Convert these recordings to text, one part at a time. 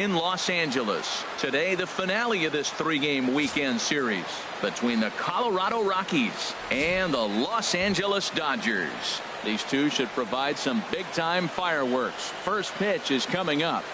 In Los Angeles today, the finale of this three-game weekend series between the Colorado Rockies and the Los Angeles Dodgers. These two should provide some big-time fireworks. First pitch is coming up.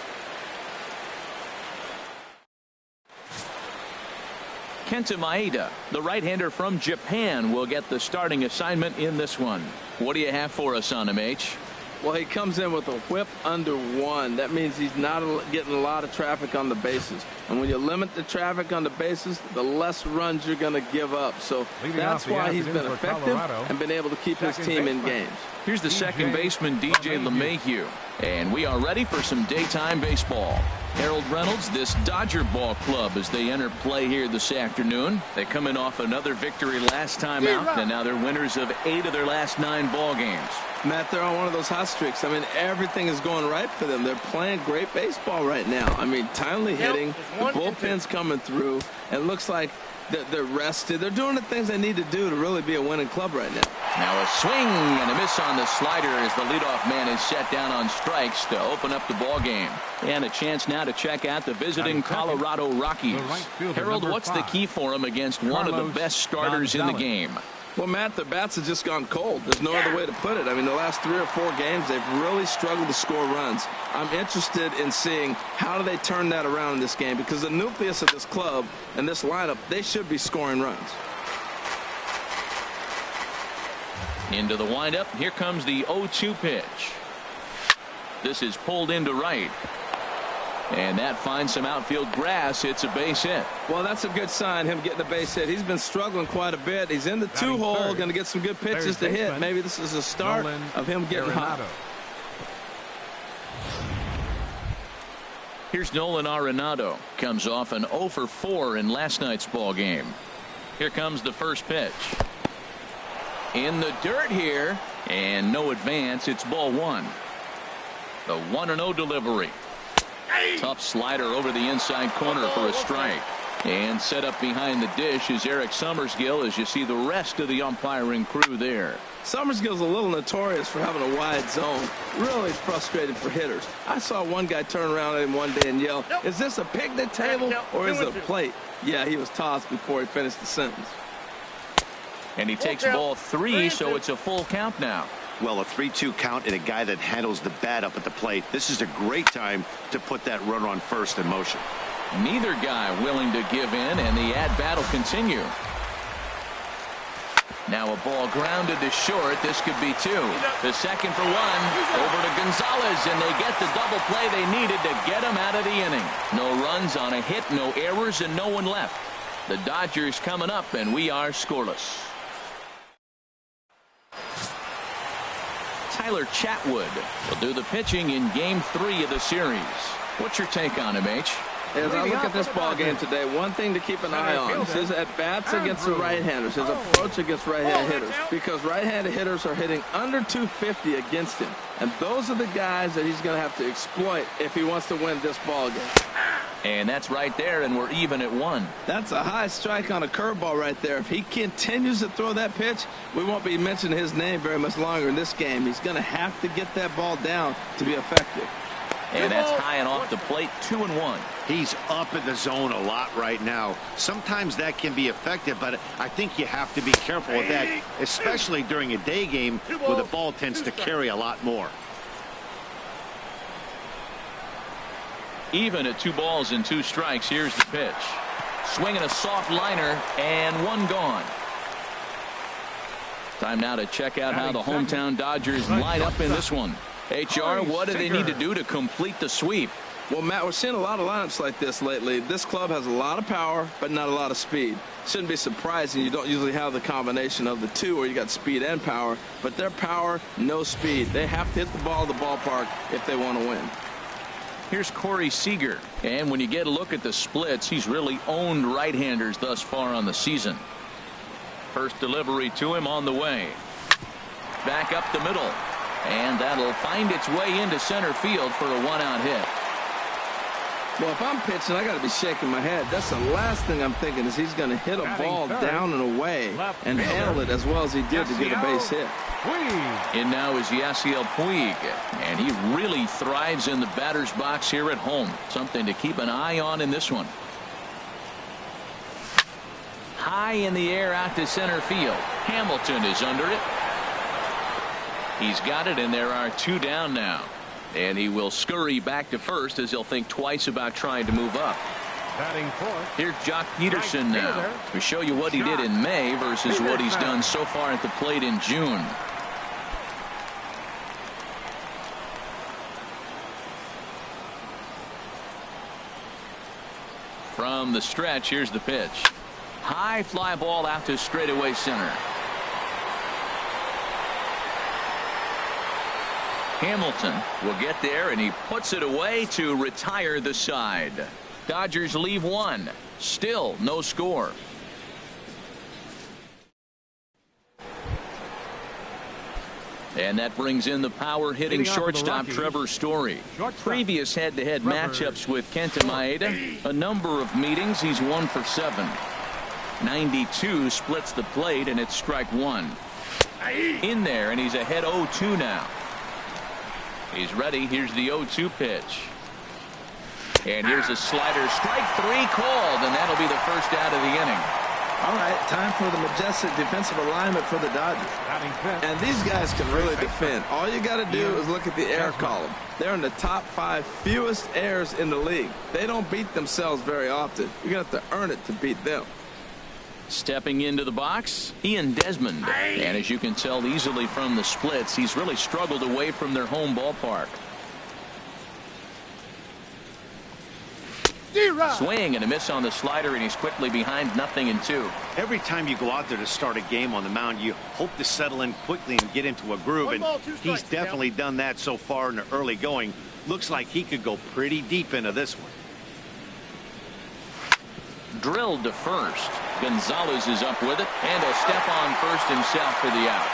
Kenta Maeda, the right-hander from Japan, will get the starting assignment in this one. What do you have for us on him, H? Well, he comes in with a whip under 1. That means he's not getting a lot of traffic on the bases. And when you limit the traffic on the bases, the less runs you're going to give up. So that's why he's been effective and been able to keep his team in games. Here's the second baseman, DJ LeMahieu. And we are ready for some daytime baseball. Harold Reynolds, this Dodger ball club, as they enter play here this afternoon. They come in off another victory last time out, and now they're winners of 8 of their last 9 ball games. Matt, they're on one of those hot streaks. I mean, everything is going right for them. They're playing great baseball right now. I mean, timely hitting, the bullpen's coming through, and it looks like they're rested. They're doing the things they need to do to really be a winning club right now. Now a swing and a miss on the slider as the leadoff man is set down on strikes to open up the ball game. And a chance now to check out the visiting Colorado Rockies. Harold, what's the key for them against one of the best starters in the game? Well, Matt, their bats have just gone cold. There's no other way to put it. I mean, the last 3 or 4 games, they've really struggled to score runs. I'm interested in seeing how do they turn that around in this game, because the nucleus of this club and this lineup, they should be scoring runs. Into the windup. Here comes the 0-2 pitch. This is pulled into right. And that finds some outfield grass. It's a base hit. Well, that's a good sign, him getting a base hit. He's been struggling quite a bit. He's in the 2-hole, going to get some good pitches to hit. Maybe this is a start of him getting hot. Here's Nolan Arenado. Comes off an 0 for 4 in last night's ball game. Here comes the first pitch. In the dirt here, and no advance. It's ball 1. The 1-0 delivery. Tough slider over the inside corner for a strike. And set up behind the dish is Eric Summersgill, as you see the rest of the umpiring crew there. Summersgill's a little notorious for having a wide zone. Really frustrating for hitters. I saw one guy turn around at him one day and yell, "Is this a picnic table or is it a plate?" Yeah, he was tossed before he finished the sentence. And he takes ball 3, so it's a full count now. Well, a 3-2 count and a guy that handles the bat up at the plate. This is a great time to put that runner on first in motion. Neither guy willing to give in, and the at-bat will continue. Now a ball grounded to short. This could be 2. The second for 1 over to Gonzalez, and they get the double play they needed to get him out of the inning. No runs on a hit, no errors, and no one left. The Dodgers coming up, and we are scoreless. Tyler Chatwood will do the pitching in game 3 of the series. What's your take on him, H? As I look at this ball game today, one thing to keep an eye on is his at-bats against the right-handers, his approach against right-handed hitters, because right-handed hitters are hitting under 250 against him, and those are the guys that he's going to have to exploit if he wants to win this ball game. And that's right there, and we're even at 1. That's a high strike on a curveball right there. If he continues to throw that pitch, we won't be mentioning his name very much longer in this game. He's going to have to get that ball down to be effective. And that's high and off the plate, 2-1. He's up in the zone a lot right now. Sometimes that can be effective, but I think you have to be careful with that, especially during a day game where the ball tends to carry a lot more. Even at 2 balls and 2 strikes. Here's the pitch. Swinging a soft liner, and 1 gone. Time now to check out how the hometown Dodgers line up in this one. HR, what do they need to do to complete the sweep? Well, Matt, we're seeing a lot of lineups like this lately. This club has a lot of power, but not a lot of speed. Shouldn't be surprising. You don't usually have the combination of the two where you got speed and power, but their power, no speed. They have to hit the ball at the ballpark if they want to win. Here's Corey Seager, and when you get a look at the splits, he's really owned right-handers thus far on the season. First delivery to him on the way. Back up the middle, and that'll find its way into center field for a 1-out hit. Well, if I'm pitching, I got to be shaking my head. That's the last thing I'm thinking is he's going to hit a ball down and away and handle it as well as he did to get a base hit. And now is Yasiel Puig, and he really thrives in the batter's box here at home. Something to keep an eye on in this one. High in the air out to center field. Hamilton is under it. He's got it, and there are 2 down now. And he will scurry back to first as he'll think twice about trying to move up. Here's Jock Peterson now to show you what he did in May versus what he's done so far at the plate in June. From the stretch, here's the pitch. High fly ball out to straightaway center. Hamilton will get there, and he puts it away to retire the side. Dodgers leave 1. Still no score. And that brings in the power hitting shortstop Trevor Story. Previous head-to-head matchups with Kenta Maeda, a number of meetings, he's 1 for 7. 92 splits the plate, and it's strike 1. In there, and he's ahead 0-2 now. He's ready. Here's the 0-2 pitch. And here's a slider. Strike 3 called, and that'll be the first out of the inning. All right, time for the majestic defensive alignment for the Dodgers. And these guys can really defend. All you got to do is look at the error column. They're in the top 5 fewest errors in the league. They don't beat themselves very often. You're going to have to earn it to beat them. Stepping into the box, Ian Desmond. And as you can tell easily from the splits, he's really struggled away from their home ballpark. Swing and a miss on the slider, and he's quickly behind 0-2. Every time you go out there to start a game on the mound, you hope to settle in quickly and get into a groove, and he's definitely done that so far in the early going. Looks like he could go pretty deep into this one. Drilled to first. Gonzalez is up with it, and he'll step on first himself for the out.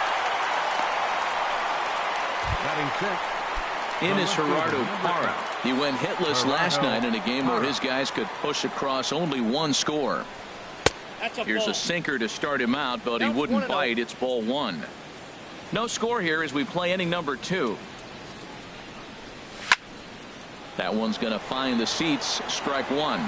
In is Gerardo Parra. He went hitless last night in a game where his guys could push across only 1 score. Here's a sinker to start him out, but he wouldn't bite. It's ball 1. No score here as we play inning number 2. That one's going to find the seats. Strike 1.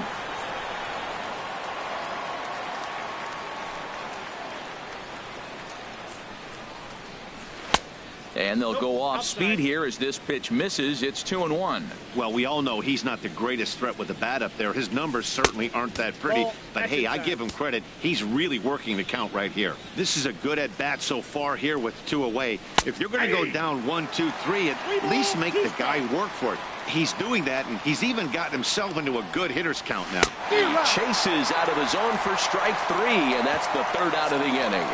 And they'll go off speed here as this pitch misses. It's 2-1. Well, we all know he's not the greatest threat with the bat up there. His numbers certainly aren't that pretty. But hey, I give him credit. He's really working the count right here. This is a good at bat so far here with 2 away. If you're going to go down 1, 2, 3, at least make the guy work for it. He's doing that, and he's even gotten himself into a good hitter's count now. He chases out of the zone for strike 3, and that's the 3rd out of the inning.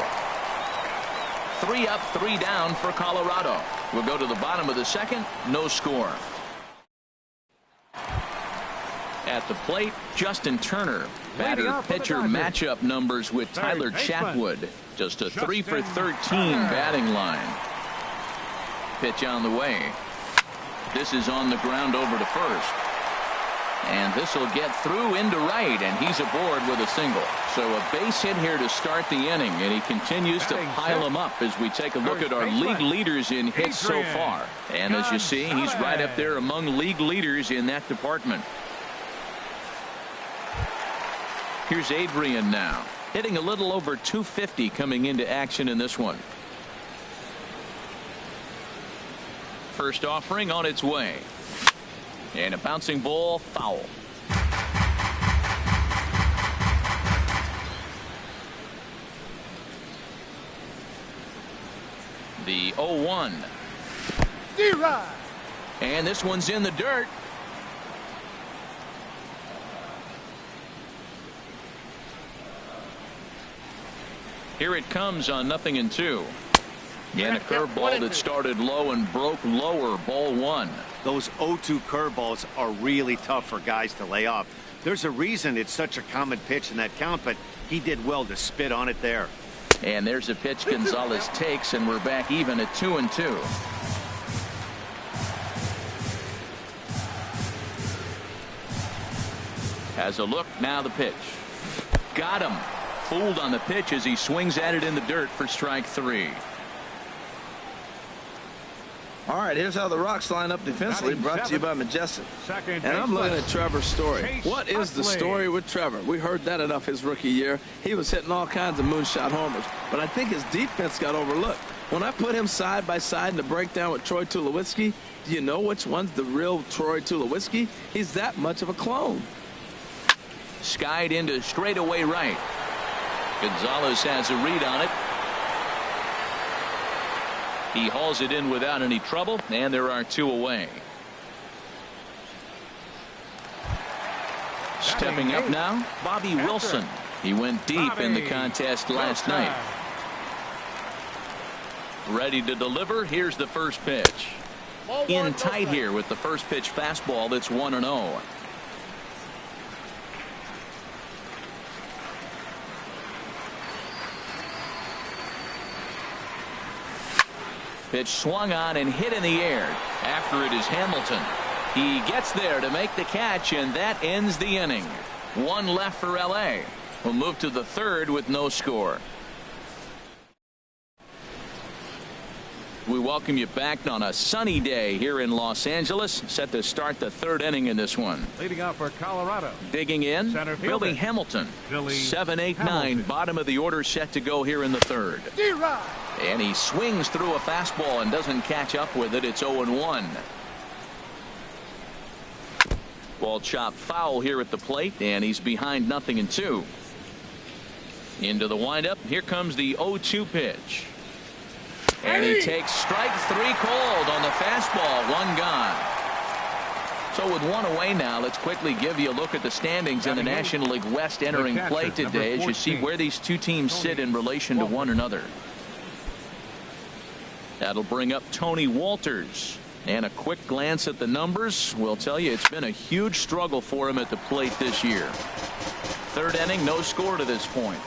3 up, 3 down for Colorado. We'll go to the bottom of the 2nd. No score. At the plate, Justin Turner. Batter-pitcher matchup numbers with Tyler Chatwood. Just a 3 for 13 batting line. Pitch on the way. This is on the ground over to first. And this will get through into right, and he's aboard with a single. So a base hit here to start the inning, and he continues to pile them up as we take a look at our league leaders in hits so far. And as you see, he's right up there among league leaders in that department. Here's Adrian now, hitting a little over 250 coming into action in this one. First offering on its way. And a bouncing ball, foul. The 0-1. And this one's in the dirt. Here it comes on 0-2. And a curveball that started low and broke lower. Ball 1. Those 0-2 curveballs are really tough for guys to lay off. There's a reason it's such a common pitch in that count, but he did well to spit on it there. And there's a pitch Gonzalez takes, and we're back even at 2-2. Has a look, now the pitch. Got him. Fooled on the pitch as he swings at it in the dirt for strike 3. All right, here's how the Rocks line up defensively, brought to you by Majestic. And I'm looking at Trevor's story. What is the story with Trevor? We heard that enough his rookie year. He was hitting all kinds of moonshot homers, but I think his defense got overlooked. When I put him side by side in the breakdown with Troy Tulowitzki, do you know which one's the real Troy Tulowitzki? He's that much of a clone. Skied into straightaway right. Gonzalez has a read on it. He hauls it in without any trouble, and there are 2 away. Stepping up now, Bobby Wilson. He went deep in the contest last night. Ready to deliver. Here's the first pitch. In tight here with the first pitch fastball. That's 1-0. Pitch swung on and hit in the air. After it is Hamilton. He gets there to make the catch, and that ends the inning. 1 left for L.A. We'll move to the 3rd with no score. We welcome you back on a sunny day here in Los Angeles. Set to start the 3rd inning in this one. Leading off for Colorado. Digging in, Billy Hamilton. 7, 8, 9, bottom of the order set to go here in the 3rd. And he swings through a fastball and doesn't catch up with it. It's 0-1. Ball chopped foul here at the plate, and he's behind 0-2. Into the windup. Here comes the 0-2 pitch. And he takes strike 3 cold on the fastball. 1 gone. So with 1 away now, let's quickly give you a look at the standings in the National League West entering play today as you see where these 2 teams sit in relation to one another. That'll bring up Tony Walters. And a quick glance at the numbers will tell you it's been a huge struggle for him at the plate this year. 3rd inning, no score to this point.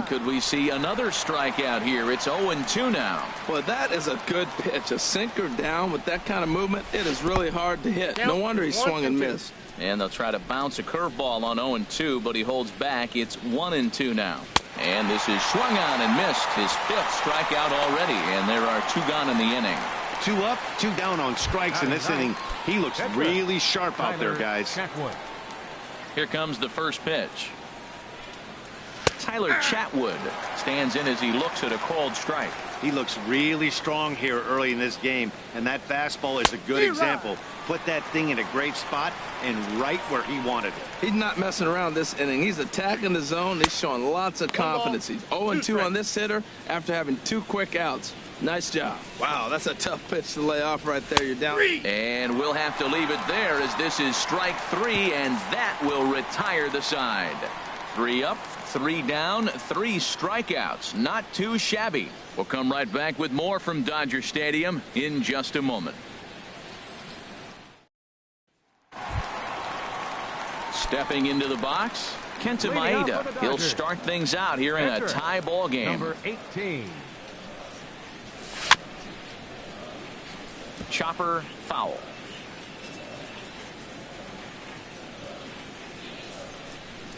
Could we see another strikeout here? It's 0-2 now. Well, that is a good pitch. A sinker down with that kind of movement. It is really hard to hit. No wonder he swung and missed. And they'll try to bounce a curveball on 0-2, but he holds back. It's 1-2 now. And this is swung on and missed. His 5th strikeout already, and there are 2 gone in the inning. 2 up, 2 down on strikes in this inning. He looks really sharp out there, guys. Here comes the first pitch. Tyler Chatwood stands in as he looks at a called strike. He looks really strong here early in this game, and that fastball is a good example. Put that thing in a great spot and right where he wanted it. He's not messing around this inning. He's attacking the zone. He's showing lots of confidence. He's 0-2 on this hitter after having 2 quick outs. Nice job. Wow, that's a tough pitch to lay off right there. You're down. And we'll have to leave it there as this is strike 3, and that will retire the side. 3 up, 3 down, 3 strikeouts. Not too shabby. We'll come right back with more from Dodger Stadium in just a moment. Stepping into the box, Kenta Maeda. He'll start things out here in a tie ball game. Number 18. Chopper foul.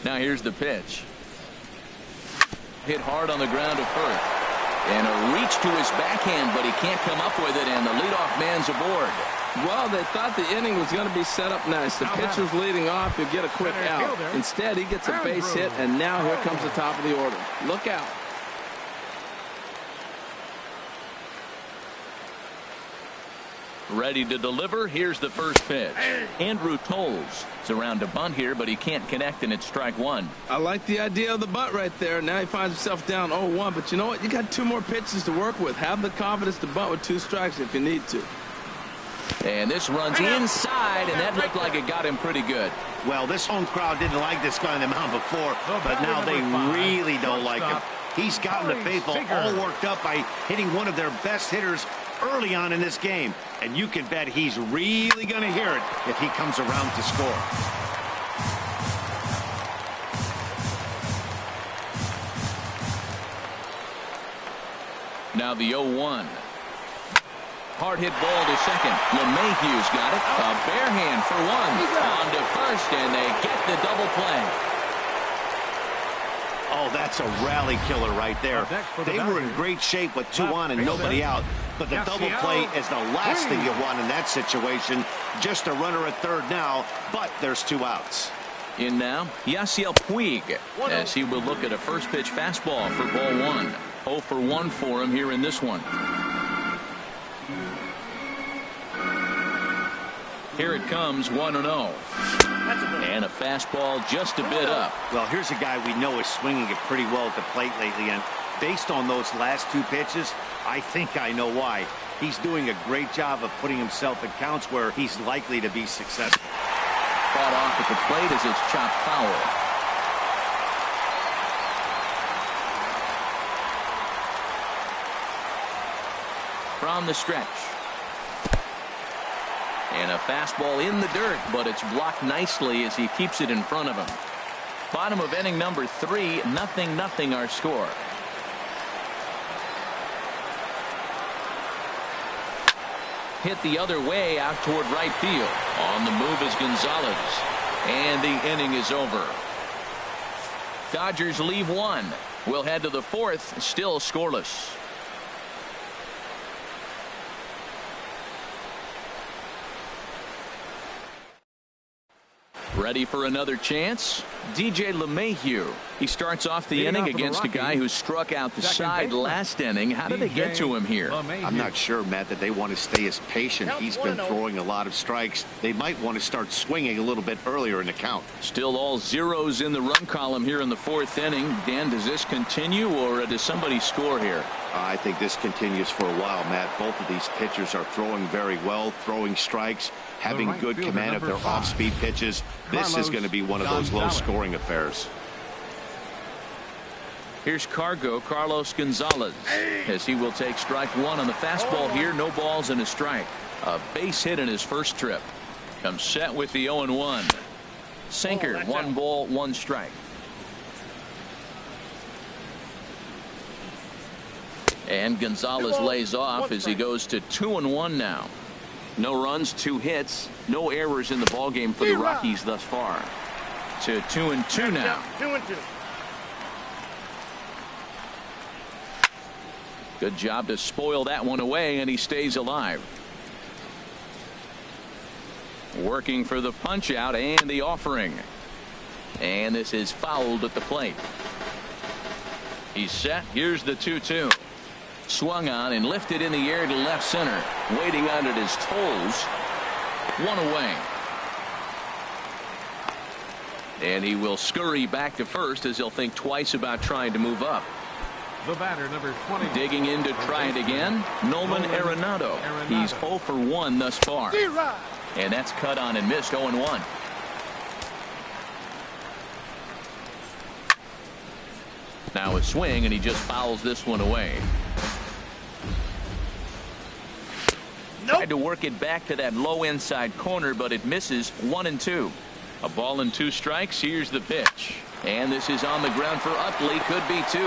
Now here's the pitch. Hit hard on the ground to first. And a reach to his backhand, but he can't come up with it, and the leadoff man's aboard. Well, they thought the inning was going to be set up nice. The pitcher's leading off. He'll get a quick out. Instead, he gets a base hit, and now here comes the top of the order. Look out. Ready to deliver. Here's the first pitch. Andrew Toles is around to bunt here, but he can't connect, and it's strike 1. I like the idea of the bunt right there. Now he finds himself down 0-1, but you know what? You got 2 more pitches to work with. Have the confidence to bunt with 2 strikes if you need to. And this runs inside, and that looked like it got him pretty good. Well, this home crowd didn't like this guy on the mound before, but now they really don't like him. He's gotten the faithful all worked up by hitting one of their best hitters early on in this game. And you can bet he's really going to hear it if he comes around to score. Now the 0-1. Hard hit ball to second. LeMahieu's got it. A bare hand for one. On to first, and they get the double play. Oh, that's a rally killer right there. They were in great shape with 2 on and nobody out. But the double play is the last thing you want in that situation. Just a runner at third now, but there's 2 outs. In now, Yasiel Puig, as he will look at a first pitch fastball for ball 1. 0 for 1 for him here in this one. Here it comes, 1-0. And a fastball just a bit up. Well, here's a guy we know is swinging it pretty well at the plate lately, and based on those last 2 pitches, I think I know why. He's doing a great job of putting himself in counts where he's likely to be successful. Fought off at the plate as it's chopped foul. From the stretch. And a fastball in the dirt, but it's blocked nicely as he keeps it in front of him. Bottom of inning number 3, 0-0 our score. Hit the other way out toward right field. On the move is Gonzalez. And the inning is over. Dodgers leave 1. We'll head to the 4th, still scoreless. Ready for another chance? DJ LeMahieu. He starts off the inning against a guy who struck out the side last inning. How did they get to him here? I'm not sure, Matt, that they want to stay as patient. He's been throwing a lot of strikes. They might want to start swinging a little bit earlier in the count. Still all zeros in the run column here in the 4th inning. Dan, does this continue or does somebody score here? I think this continues for a while, Matt. Both of these pitchers are throwing very well, throwing strikes, having good command of their off-speed pitches. This is going to be one of those low-scoring affairs. Here's Carlos Gonzalez, as he will take strike 1 on the fastball here. No balls and a strike. A base hit in his first trip. Comes set with the 0-1. Sinker, 1 ball, 1 strike. And Gonzalez lays off as he goes to 2-1 now. No runs, 2 hits, no errors in the ballgame for the Rockies thus far. To 2-2 now. 2-2. Good job to spoil that one away, and he stays alive. Working for the punch out and the offering. And this is fouled at the plate. He's set. Here's the 2-2. Swung on and lifted in the air to left center. Waiting on it his toes. 1 away. And he will scurry back to first as he'll think twice about trying to move up. The batter, number 20. Digging in to try it again, Nolan Arenado. He's 0 for 1 thus far. And that's cut on and missed. 0-1. Now a swing, and he just fouls this one away. Tried to work it back to that low inside corner, but it misses. 1-2. A ball and 2 strikes. Here's the pitch. And this is on the ground for Utley. Could be 2.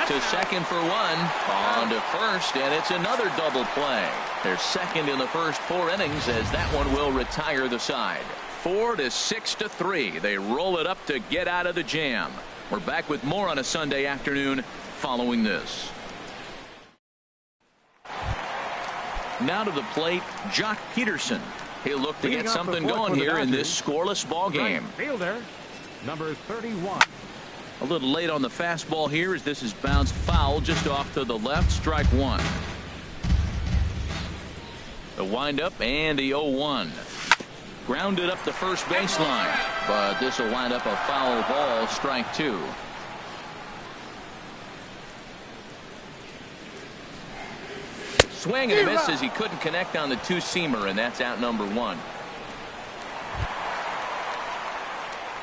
To second for 1. On to first, and it's another double play. They're second in the first 4 innings as that one will retire the side. 4-6-3. They roll it up to get out of the jam. We're back with more on a Sunday afternoon following this. Now to the plate, Jock Peterson. He'll look to get something going here in this scoreless ball game. Fielder, number 31. A little late on the fastball here as this is bounced foul just off to the left. Strike 1. The windup and the 0-1. Grounded up the first baseline, but this will wind up a foul ball. Strike 2. Swing and a miss as he couldn't connect on the 2-seamer, and that's out number 1.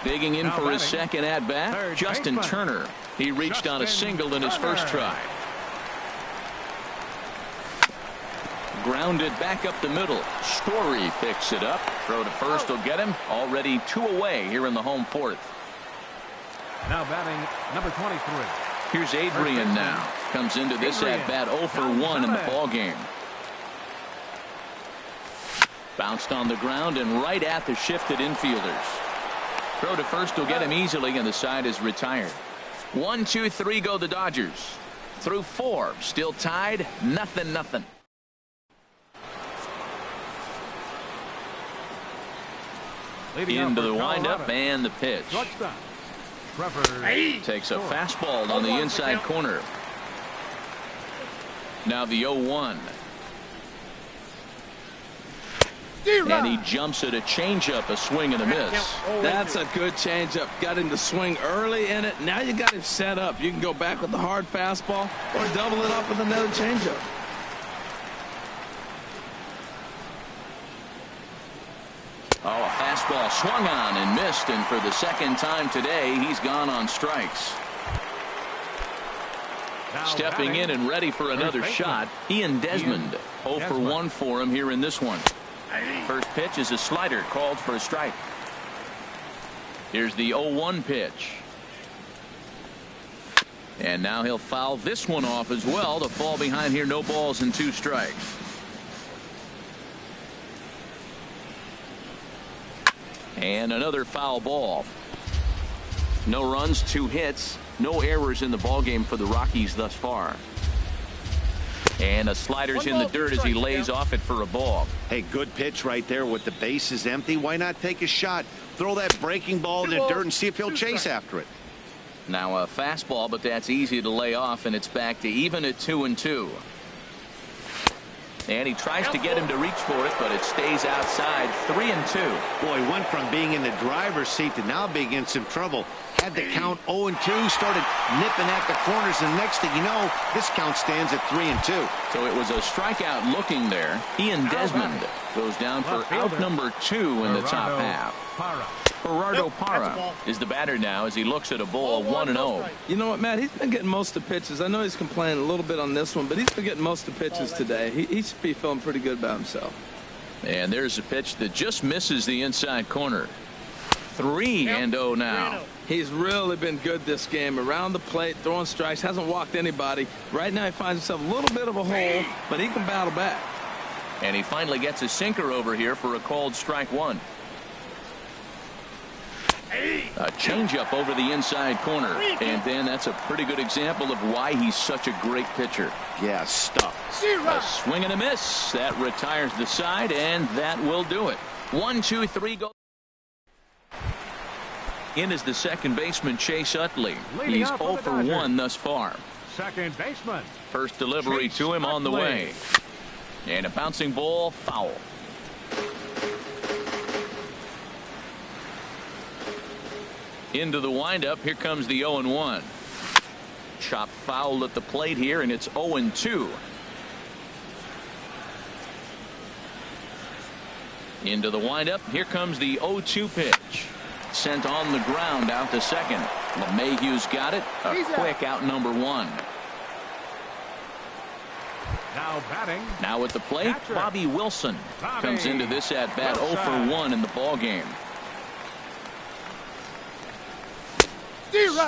Digging in for his second at bat, Justin Turner. He reached on a single in his first try. Grounded back up the middle. Story picks it up. Throw to first will get him. Already 2 away here in the home 4th. Now batting number 23. Here's Adrian now. Comes into this at bat 0 for 1 in the ball game. Bounced on the ground and right at the shifted infielders. Throw to first will get him easily, and the side is retired. 1, 2, 3 go the Dodgers. Through 4, still tied, 0-0. Into the windup and the pitch. Takes a fastball on the inside corner. Now the 0-1. And he jumps at a changeup, a swing and a miss. That's a good changeup. Got him to swing early in it. Now you got him set up. You can go back with the hard fastball or double it up with another changeup. Oh, a fastball swung on and missed, and for the second time today, he's gone on strikes. Stepping in and ready for another shot, Ian Desmond. 0 for 1 for him here in this one. First pitch is a slider called for a strike. Here's the 0-1 pitch. And now he'll foul this one off as well to fall behind here. No balls and 2 strikes. And another foul ball. No runs, 2 hits, no errors in the ballgame for the Rockies thus far. And a slider's in the dirt as he lays off it for a ball. Hey, good pitch right there with the bases empty. Why not take a shot? Throw that breaking ball in the dirt and see if he'll chase after it. Now a fastball, but that's easy to lay off, and it's back to even at 2-2. And he tries to get him to reach for it, but it stays outside. 3-2. Boy, went from being in the driver's seat to now being in some trouble. Had the count 0-2, started nipping at the corners, and next thing you know, this count stands at 3-2. So it was a strikeout looking there. Ian Desmond goes down for out number 2 in the top half. Gerardo Parra is the batter now as he looks at a ball 1-0. You know what, Matt? He's been getting most of the pitches. I know he's complaining a little bit on this one, but he's been getting most of the pitches today. He should be feeling pretty good about himself. And there's a pitch that just misses the inside corner. 3-0 now. He's really been good this game. Around the plate, throwing strikes, hasn't walked anybody. Right now he finds himself a little bit of a hole, but he can battle back. And he finally gets a sinker over here for a called strike 1. A changeup over the inside corner, and then that's a pretty good example of why he's such a great pitcher. Yeah, stuff. A swing and a miss. That retires the side, and that will do it. 1, 2, 3 go. In is the second baseman, Chase Utley. He's 0 for 1 thus far. Second baseman. First delivery to him on the way. And a bouncing ball, foul. Into the windup. Here comes the 0-1. Chop foul at the plate here, and it's 0-2. Into the windup. Here comes the 0-2 pitch. Sent on the ground out to second. LeMahieu's got it. A quick out number 1. Now batting. Now at the plate, Bobby Wilson comes into this at bat 0 for 1 in the ball game.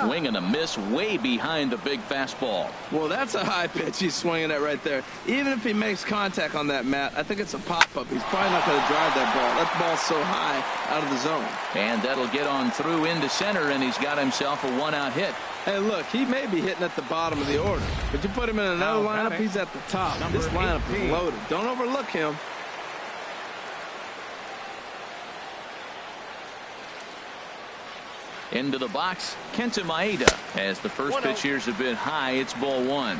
Swing and a miss way behind the big fastball. Well, that's a high pitch he's swinging at right there. Even if he makes contact on that, Matt, I think it's a pop-up. He's probably not going to drive that ball. That ball's so high out of the zone. And that'll get on through into center, and he's got himself a 1-out hit. Hey, look, he may be hitting at the bottom of the order, but you put him in another lineup, he's at the top. This lineup is loaded. Don't overlook him. Into the box, Kenta Maeda. As the first pitch here's a bit high, it's ball 1.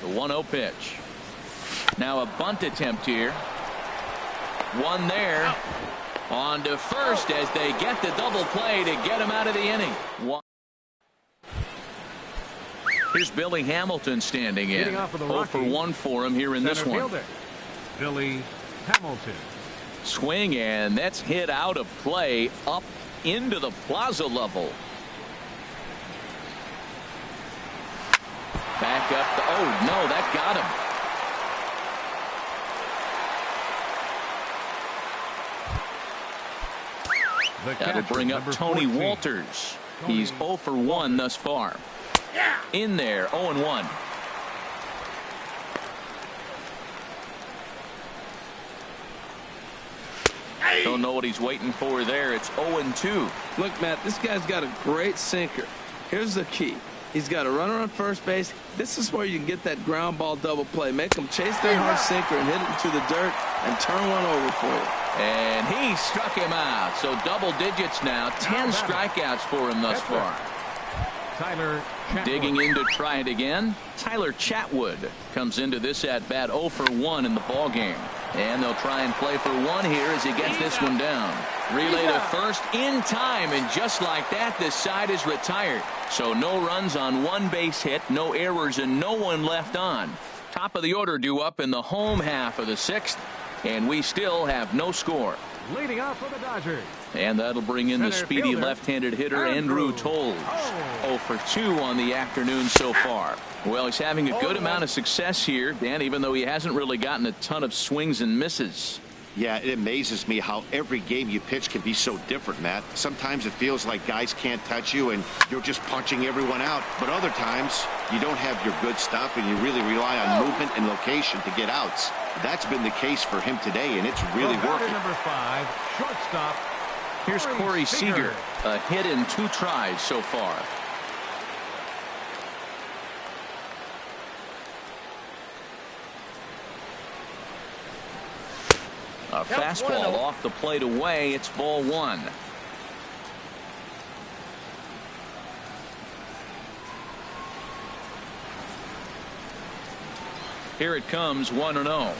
The 1-0 pitch. Now a bunt attempt here. One there. On to first as they get the double play to get him out of the inning. Here's Billy Hamilton standing in. 0 for 1 for him here in this one. Billy Hamilton. Swing, and that's hit out of play up into the plaza level. Back up. Oh, no, that got him. That'll bring up Tony Walters. He's 0 for 1 thus far. In there, 0-1. Don't know what he's waiting for there. It's 0-2. Look, Matt, this guy's got a great sinker. Here's the key. He's got a runner on first base. This is where you can get that ground ball double play. Make him chase that hard sinker and hit it into the dirt and turn one over for you. And he struck him out. So double digits now. 10 strikeouts for him thus far. Tyler Chatwood. Digging in to try it again. Tyler Chatwood comes into this at bat 0 for 1 in the ball game. And they'll try and play for one here as he gets this one down. Relay to first in time, and just like that, this side is retired. So no runs on one base hit, no errors, and no one left on. Top of the order due up in the home half of the 6th, and we still have no score. Leading off for the Dodgers. And that'll bring in the Center speedy fielder, left-handed hitter Andrew Toles. 0 for 2 on the afternoon so far. Well, he's having a good amount of success here, Dan, even though he hasn't really gotten a ton of swings and misses. Yeah, it amazes me how every game you pitch can be so different, Matt. Sometimes it feels like guys can't touch you and you're just punching everyone out. But other times you don't have your good stuff and you really rely on movement and location to get outs. That's been the case for him today, and it's really working. Number 5, shortstop. Here's Corey Seager. A hit in 2 tries so far. A fastball off the plate away. It's ball 1. Here it comes, 1-0.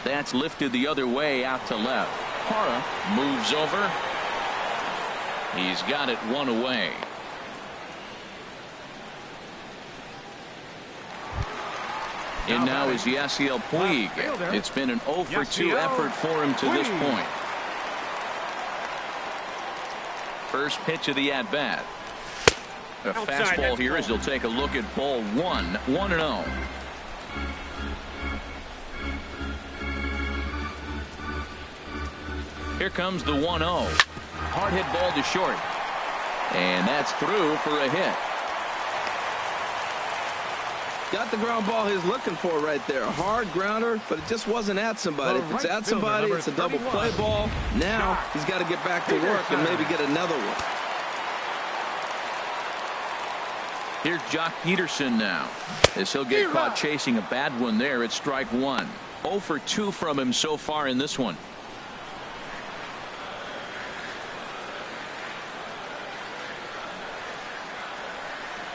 That's lifted the other way out to left. Parra moves over. He's got it 1 away. And now is Yasiel Puig. It's been an 0 for 2 effort for him to this point. First pitch of the at-bat. A fastball here as he'll take a look at ball 1. 1-0. Here comes the 1-0. Hard hit ball to short. And that's through for a hit. Got the ground ball he's looking for right there. A hard grounder, but it just wasn't at somebody. If it's at somebody, it's a double play ball. Now he's got to get back to work and maybe get another one. Here's Jock Peterson now, as he'll get caught chasing a bad one there at strike 1. 0 for 2 from him so far in this one.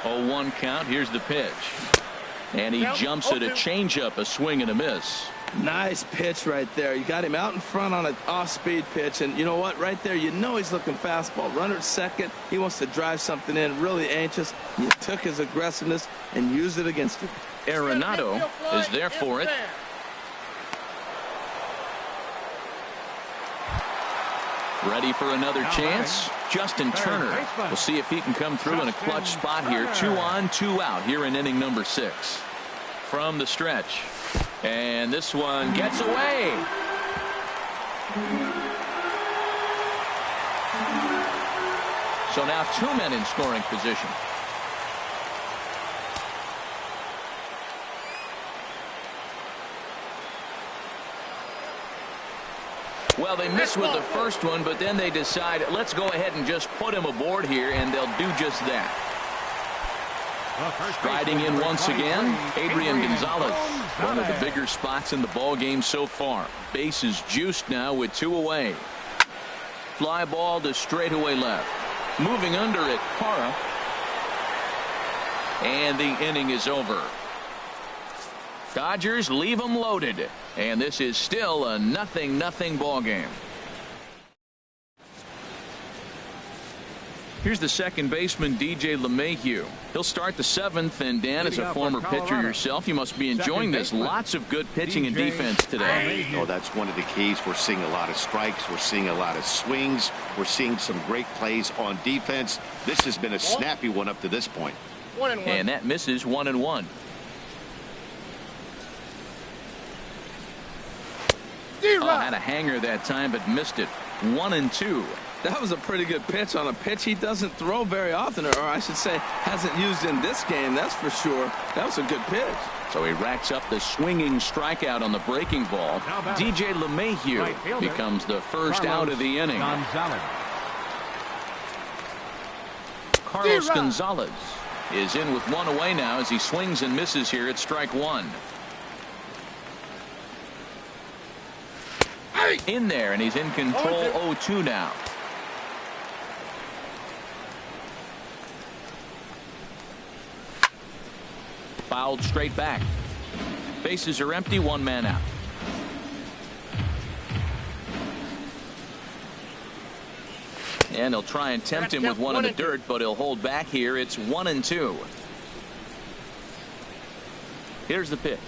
Oh, 1 count. Here's the pitch. And he jumps at a changeup, a swing and a miss. Nice pitch right there. You got him out in front on an off-speed pitch, and you know what? Right there, you know he's looking fastball. Runner at second. He wants to drive something in, really anxious. You took his aggressiveness and used it against him. Arenado is there for it. Ready for another chance. Justin Turner. We'll see if he can come through in a clutch spot here. 2 on, 2 out here in inning number 6. From the stretch. And this one gets away. So now 2 men in scoring position. Well, they miss with the first one, but then they decide, let's go ahead and just put him aboard here, and they'll do just that. Striding in once again, Adrian Gonzalez. One of the bigger spots in the ball game so far. Bases juiced now with 2 away. Fly ball to straightaway left. Moving under it, Parra. And the inning is over. Dodgers leave them loaded. And this is still a 0-0 ball game. Here's the second baseman, DJ LeMahieu. He'll start the 7th, and Dan, as a former pitcher yourself, you must be enjoying this. Lots of good pitching and defense today. Oh, that's one of the keys. We're seeing a lot of strikes. We're seeing a lot of swings. We're seeing some great plays on defense. This has been a snappy one up to this point. 1-1. And that misses 1-1. Oh, had a hanger that time, but missed it. 1-2. That was a pretty good pitch on a pitch he doesn't throw very often, or I should say hasn't used in this game, that's for sure. That was a good pitch. So he racks up the swinging strikeout on the breaking ball. DJ LeMahieu becomes the first out of the inning. Carlos Gonzalez is in with one away now as he swings and misses here at strike one. In there, and he's in control. 0-2 now. Fouled straight back. Bases are empty, one man out. And he'll try and tempt him with one in the dirt, but he'll hold back here. It's 1-2. Here's the pitch.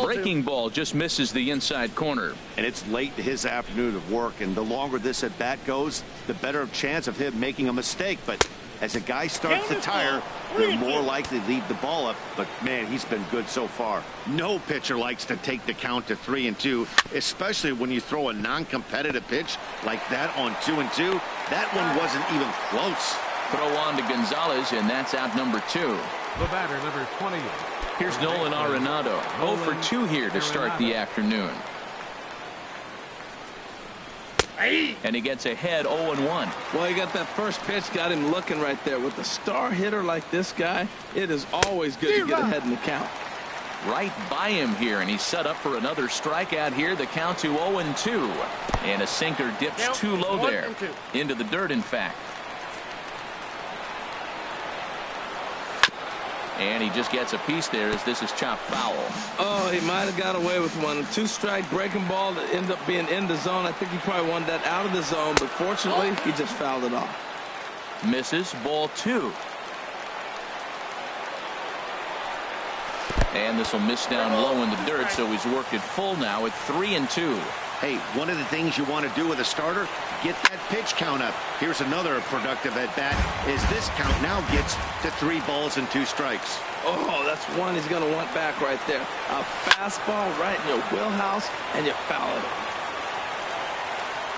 Breaking ball just misses the inside corner. And it's late in his afternoon of work, and the longer this at bat goes, the better chance of him making a mistake. But as a guy starts to tire, they're more likely to leave the ball up. But man, he's been good so far. No pitcher likes to take the count to 3-2, especially when you throw a non-competitive pitch like that on 2-2. That one wasn't even close. Throw on to Gonzalez, and that's out number 2. The batter, number 20. Here's Nolan Arenado, 0 for 2 here to start the afternoon. And he gets ahead 0-1. Well, he got that first pitch, got him looking right there. With a star hitter like this guy, it is always good to get ahead in the count. Right by him here, and he's set up for another strikeout here. The count to 0-2. And a sinker dips too low there. Into the dirt, in fact. And he just gets a piece there as this is chopped foul. Oh, he might have got away with one. A 2-strike breaking ball that ended up being in the zone. I think he probably wanted that out of the zone, but fortunately, he just fouled it off. Misses, ball 2. And this will miss down low in the dirt, so he's worked it full now at 3-2. Hey, one of the things you want to do with a starter, get that pitch count up. Here's another productive at-bat as this count now gets to 3 balls and 2 strikes. Oh, that's one he's going to want back right there. A fastball right in your wheelhouse, and you foul it.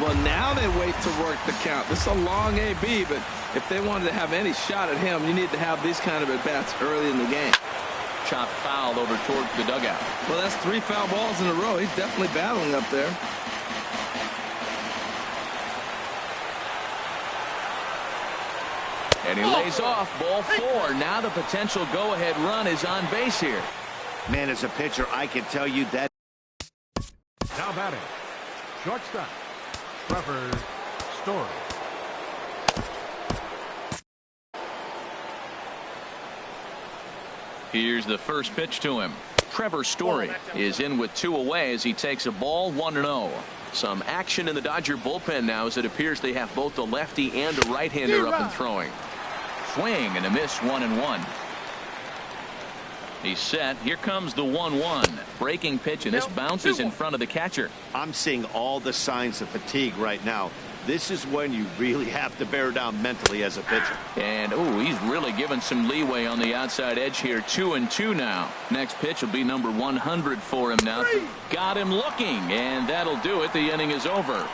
Well, now they wait to work the count. This is a long AB, but if they wanted to have any shot at him, you need to have these kind of at-bats early in the game. Chopped foul over towards the dugout. Well, that's 3 foul balls in a row. He's definitely battling up there. And he lays off ball 4. Now the potential go-ahead run is on base here. Man, as a pitcher, I can tell you that. Now batting, shortstop, Trevor Story. Here's the first pitch to him. Trevor Story is in with 2 away as he takes a ball 1-0. Some action in the Dodger bullpen now as it appears they have both a lefty and a right-hander up and throwing. Swing and a miss, 1-1. He's set. Here comes the 1-1. Breaking pitch, and this bounces in front of the catcher. I'm seeing all the signs of fatigue right now. This is when you really have to bear down mentally as a pitcher. And, he's really given some leeway on the outside edge here. 2-2 now. Next pitch will be number 100 for him now. Got him looking, and that'll do it. The inning is over.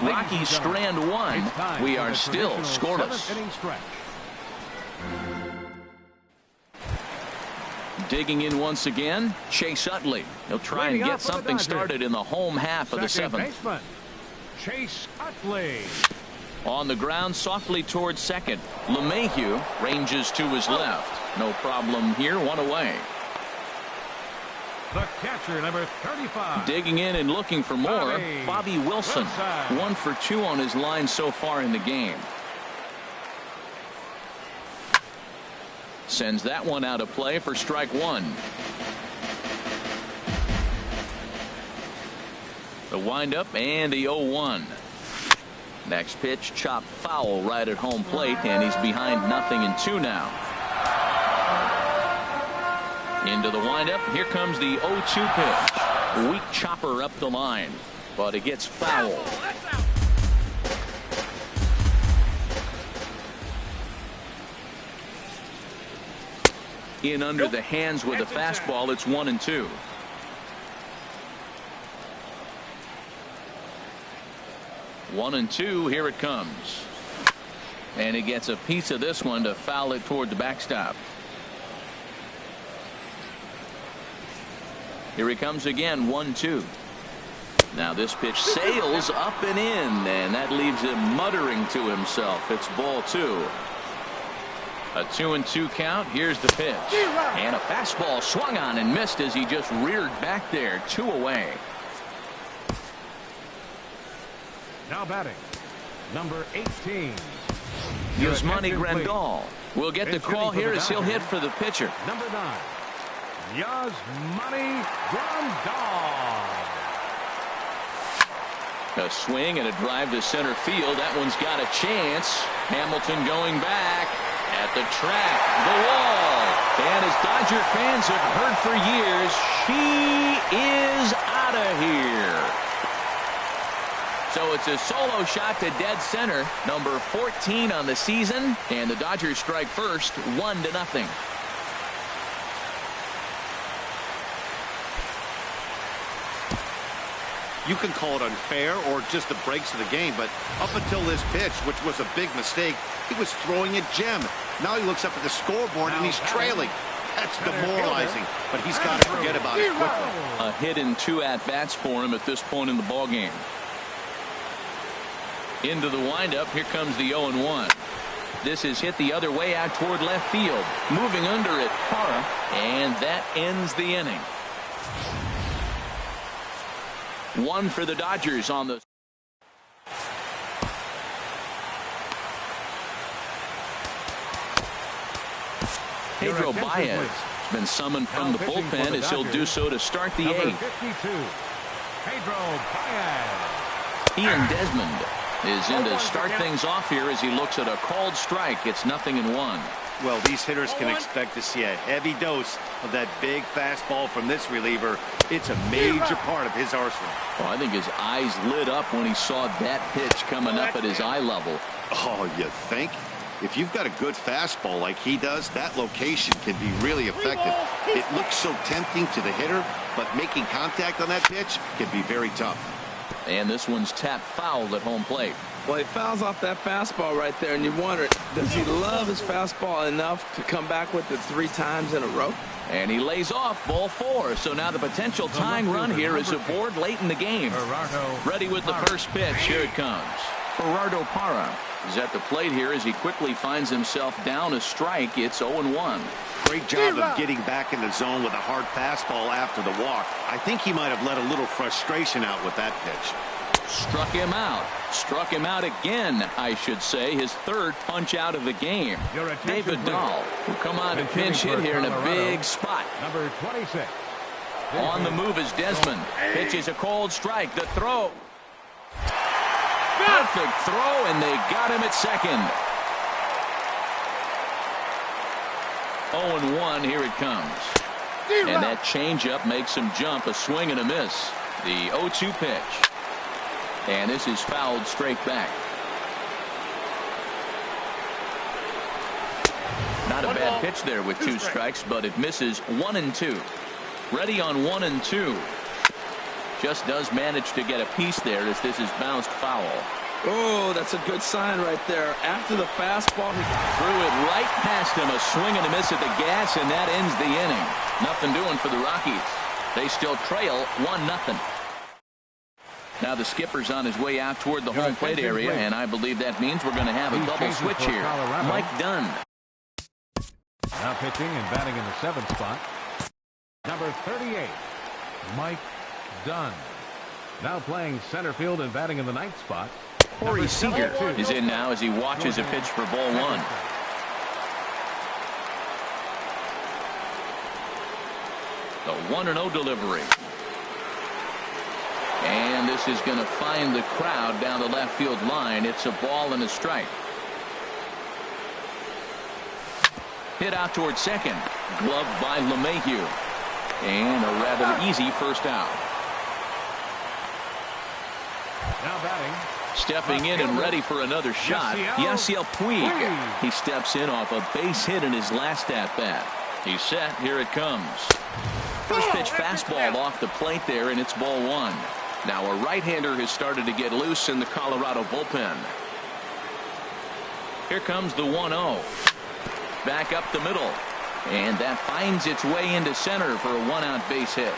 Rocky Strand 1. We are still scoreless. Digging in once again, Chase Utley. He'll try and get something started in the home half of the 7th. Chase Utley. On the ground, softly towards second. LeMahieu ranges to his left. No problem here, 1 away. The catcher, number 35. Digging in and looking for more, Bobby Wilson. 1 for 2 on his line so far in the game. Sends that one out of play for strike 1. The windup and the 0-1. Next pitch, chopped foul right at home plate, and he's behind 0-2 now. Into the windup. Here comes the 0-2 pitch. Weak chopper up the line, but it gets foul. In under the hands with a fastball. It's 1-2. 1-2. Here it comes. And he gets a piece of this one to foul it toward the backstop. Here he comes again. 1-2. Now this pitch sails up and in, and that leaves him muttering to himself. It's ball 2. A 2-2 count. Here's the pitch. And a fastball swung on and missed as he just reared back there. 2 away. Now batting, number 18. Yasmani Grandal will get the call here as he'll hit for the pitcher. Number 9, Yasmani Grandal. A swing and a drive to center field. That one's got a chance. Hamilton going back at the track, the wall. And as Dodger fans have heard for years, she is out of here. So it's a solo shot to dead center, number 14 on the season, and the Dodgers strike first, 1-0. You can call it unfair or just the breaks of the game, but up until this pitch, which was a big mistake, he was throwing a gem. Now he looks up at the scoreboard and he's trailing. That's demoralizing, but he's got to forget about it quickly. A hit and 2 at-bats for him at this point in the ballgame. Into the windup, here comes the 0-1. This is hit the other way out toward left field. Moving under it, Parra, and that ends the inning. 1 for the Dodgers on the Pedro Baez has been summoned from the bullpen as he'll do so to start the 8th. 52, Pedro Baez. Ian Desmond is in to start things off here as he looks at a called strike. It's 0-1. Well, these hitters can expect to see a heavy dose of that big fastball from this reliever. It's a major part of his arsenal. Well, I think his eyes lit up when he saw that pitch coming up at his eye level. Oh, you think? If you've got a good fastball like he does, that location can be really effective. It looks so tempting to the hitter, but making contact on that pitch can be very tough. And this one's tapped foul at home plate. Well, he fouls off that fastball right there, and you wonder, does he love his fastball enough to come back with it 3 times in a row? And he lays off ball 4. So now the potential tying run here is aboard late in the game. Ready with the first pitch. Here it comes. Gerardo Parra is at the plate here as he quickly finds himself down a strike. It's 0-1. Great job of getting back in the zone with a hard fastball after the walk. I think he might have let a little frustration out with that pitch. Struck him out. Struck him out again, I should say. His 3rd punch out of the game. David Dahl will come on to pinch hit here in a big spot. Number 26. On the move is Desmond. Pitches a cold strike. The throw. Perfect throw, and they got him at second. 0-1. Here it comes. And that changeup makes him jump. A swing and a miss. The 0-2 pitch. And this is fouled straight back. Not a bad pitch there with 2 strikes, but it misses 1-2. Ready on 1-2. Just does manage to get a piece there as this is bounced foul. Oh, that's a good sign right there. After the fastball, he threw it right past him. A swing and a miss at the gas, and that ends the inning. Nothing doing for the Rockies. They still trail 1-0. Now the skipper's on his way out toward the home plate area, and I believe that means we're going to have a double switch here. Mike Dunn. Now pitching and batting in the 7th spot, number 38, Mike Dunn. Now playing center field and batting in the 9th spot, Corey Seager is in now as he watches a pitch for ball 1. The 1-0 delivery. And this is going to find the crowd down the left field line. It's a ball and a strike. Hit out toward second. Gloved by LeMahieu. And a rather easy first out. now batting. Stepping in and ready for another shot, Yasiel Puig. He steps in off a base hit in his last at-bat. He's set. Here it comes. First pitch fastball off the plate there, and it's ball 1. Now a right-hander has started to get loose in the Colorado bullpen. Here comes the 1-0. Back up the middle. And that finds its way into center for a one-out base hit.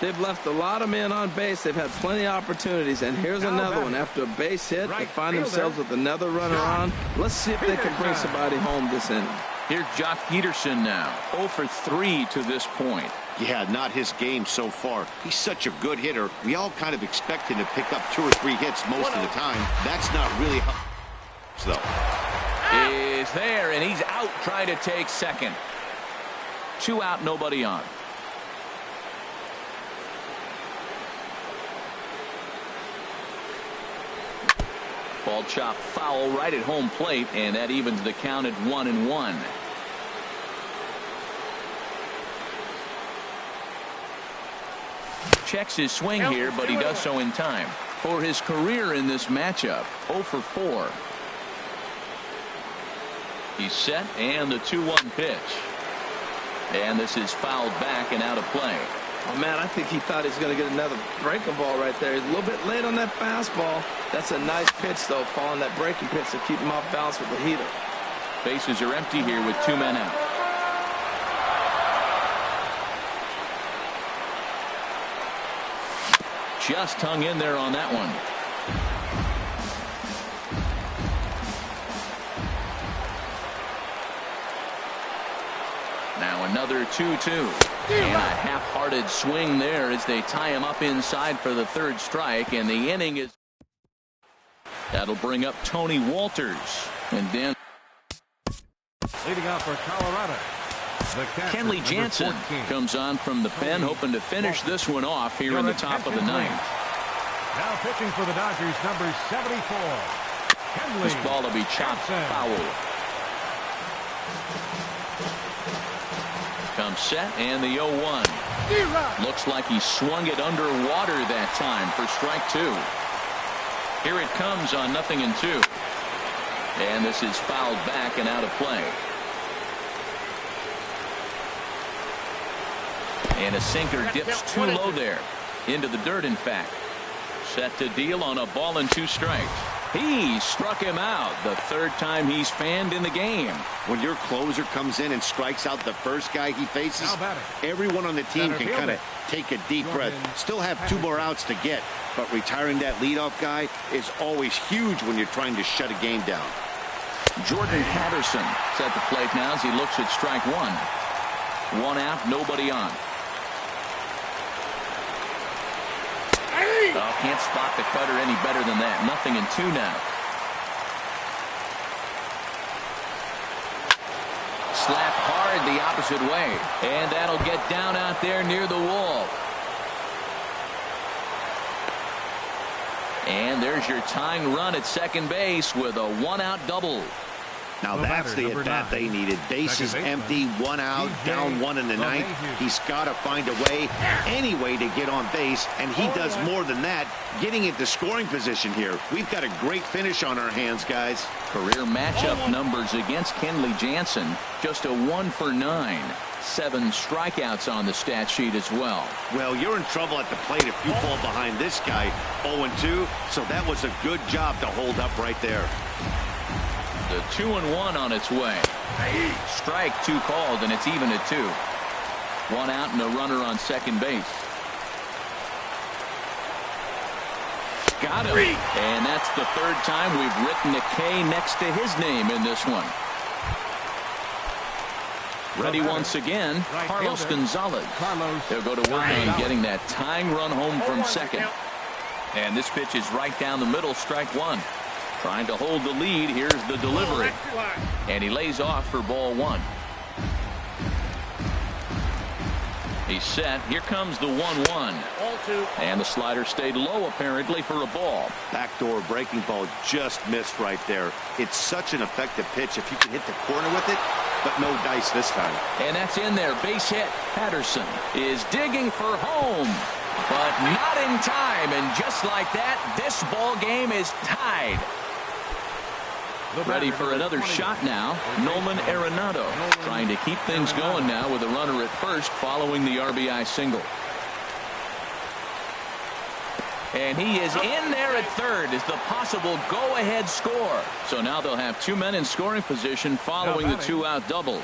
They've left a lot of men on base. They've had plenty of opportunities. And here's another one. After a base hit, they find themselves with another runner on. Let's see if they can bring somebody home this inning. Here's Jock Peterson now. 0 for 3 to this point. Yeah, not his game so far. He's such a good hitter. We all kind of expect him to pick up 2 or 3 hits most of the time. That's not really how though. Is there, and he's out trying to take second. 2 out, nobody on. Ball chopped foul right at home plate, and that evens the count at 1-1. Checks his swing here, but he does so in time. For his career in this matchup, 0 for 4. He's set, and the 2-1 pitch. And this is fouled back and out of play. Oh, man, I think he thought he was going to get another breaking ball right there. He's a little bit late on that fastball. That's a nice pitch, though, following that breaking pitch to keep him off balance with the heater. Bases are empty here with 2 men out. Just hung in there on that one. Now another 2-2. And a half-hearted swing there as they tie him up inside for the 3rd strike. And the inning is... That'll bring up Tony Walters. And then... Leading off for Colorado, the catcher, Kenley Jansen comes on from the pen, hoping to finish this one off here in the top of the 9th. Now pitching for the Dodgers, number 74. Kenley This ball will be chopped foul. Comes set, and the 0-1. Looks like he swung it underwater that time for strike 2. Here it comes on 0-2. And this is fouled back and out of play. And a sinker dips too low there. Into the dirt, in fact. Set to deal on a ball and 2 strikes. He struck him out. The 3rd time he's fanned in the game. When your closer comes in and strikes out the first guy he faces, everyone on the team can kind of take a deep breath. Still have 2 more outs to get, but retiring that leadoff guy is always huge when you're trying to shut a game down. Jordan Patterson is at the plate now as he looks at strike 1. 1 out, nobody on. Oh, can't spot the cutter any better than that. 0-2 now. Slap hard the opposite way. And that'll get down out there near the wall. And there's your tying run at second base with a 1-out double. Now that's the at-bat they needed. Bases empty, 1 out, down 1 in the 9th. He's got to find a way, any way to get on base, and he does more than that, getting into scoring position here. We've got a great finish on our hands, guys. Career matchup numbers against Kenley Jansen, just a 1 for 9. 7 strikeouts on the stat sheet as well. Well, you're in trouble at the plate if you fall behind this guy. 0-2, so that was a good job to hold up right there. The 2-1 on its way. Strike 2 called, and it's even at 2. 1 out and a runner on second base. Got him. And that's the 3rd time we've written a K next to his name in this one. Ready once again, Carlos Gonzalez. They'll go to work on getting that tying run home from second. And this pitch is right down the middle, strike 1. Trying to hold the lead. Here's the delivery. And he lays off for ball 1. He's set. Here comes the 1-1. And the slider stayed low apparently for a ball. Backdoor breaking ball just missed right there. It's such an effective pitch if you can hit the corner with it, but no dice this time. And that's in there. Base hit. Patterson is digging for home, but not in time. And just like that, this ball game is tied. Ready for another shot now. Nolan Arenado trying to keep things going now with a runner at first following the RBI single. And he is in there at third as the possible go-ahead score. So now they'll have 2 men in scoring position following the 2-out double.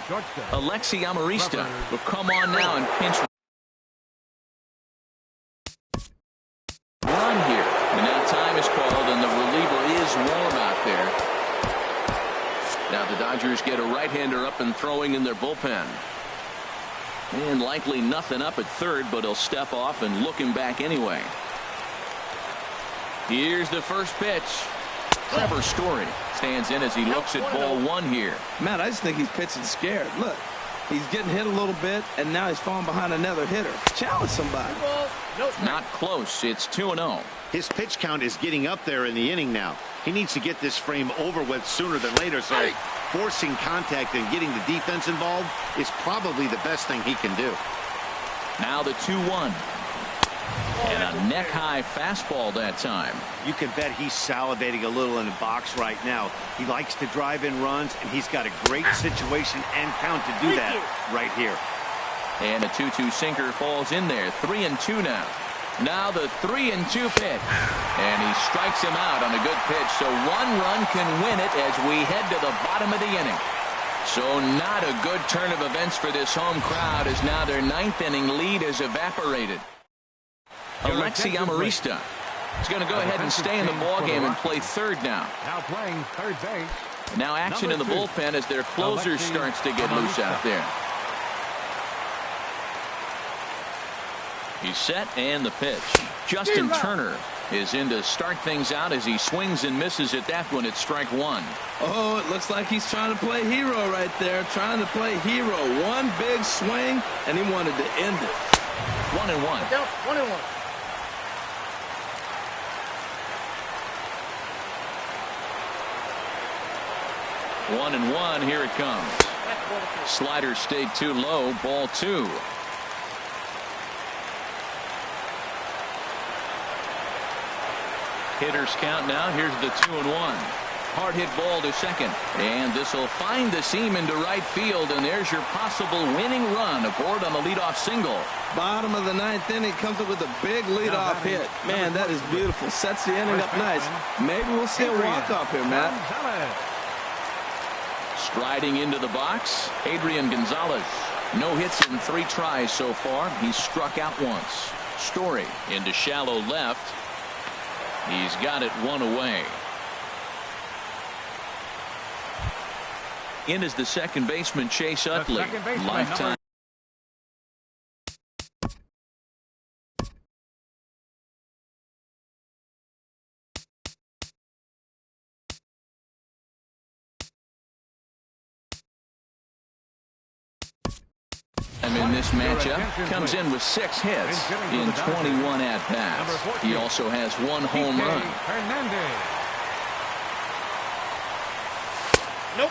Alexi Amarista will come on now and pinch run here. And now time is called, and the reliever is warm out there. Now the Dodgers get a right-hander up and throwing in their bullpen. And likely nothing up at third, but he'll step off and look him back anyway. Here's the first pitch. Trevor Story stands in as he looks at ball one here. Matt, I just think he's pitching scared. Look, he's getting hit a little bit, and now he's falling behind another hitter. Challenge somebody. Not close. It's 2-0. His pitch count is getting up there in the inning now. He needs to get this frame over with sooner than later, so forcing contact and getting the defense involved is probably the best thing he can do. Now the 2-1. And a neck-high fastball that time. You can bet he's salivating a little in the box right now. He likes to drive in runs, and he's got a great situation and count to do that right here. And a 2-2 sinker falls in there. 3-2 now. Now the 3-2 pitch. And he strikes him out on a good pitch. So 1 run can win it as we head to the bottom of the inning. So not a good turn of events for this home crowd as now their 9th inning lead has evaporated. Alexi Amarista is going to go ahead and stay in the ballgame and play third now. Now playing third base. Now action in the bullpen as their closer starts to get loose out there. He's set and the pitch. Justin Turner is in to start things out as he swings and misses at that one at strike 1. Oh, it looks like he's trying to play hero right there. Trying to play hero. One big swing, and he wanted to end it. 1-1. 1-1. 1-1. Here it comes. Slider stayed too low. Ball 2. Hitters count now. Here's the 2-1. Hard hit ball to second. And this will find the seam into right field. And there's your possible winning run aboard on the leadoff single. Bottom of the 9th inning, comes up with a big leadoff hit. Man, that is beautiful. Sets the inning up nice. Maybe we'll see a walk-off here, Matt. Striding into the box, Adrian Gonzalez. No hits in 3 tries so far. He's struck out once. Story into shallow left. He's got it 1 away. In is the second baseman, Chase Utley. Lifetime. In this matchup, comes in with 6 hits in 21 at-bats. He also has 1 home run.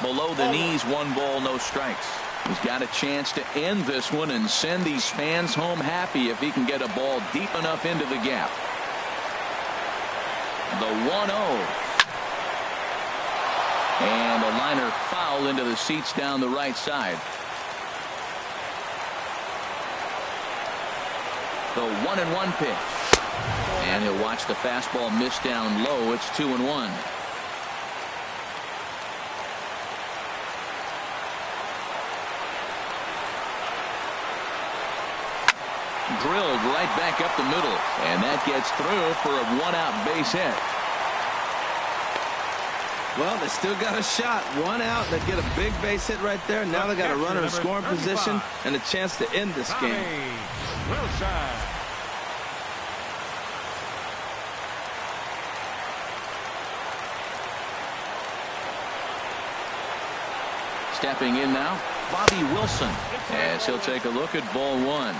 Below the knees, 1 ball, no strikes. He's got a chance to end this one and send these fans home happy if he can get a ball deep enough into the gap. The 1-0. And a liner foul into the seats down the right side. The 1-1 pitch. And he'll watch the fastball miss down low. It's 2-1. Drilled right back up the middle. And that gets through for a 1-out base hit. Well, they still got a shot. 1 out. They get a big base hit right there. Now they got a runner in scoring position and a chance to end this game. Stepping in now, Bobby Wilson, as he'll take a look at ball 1.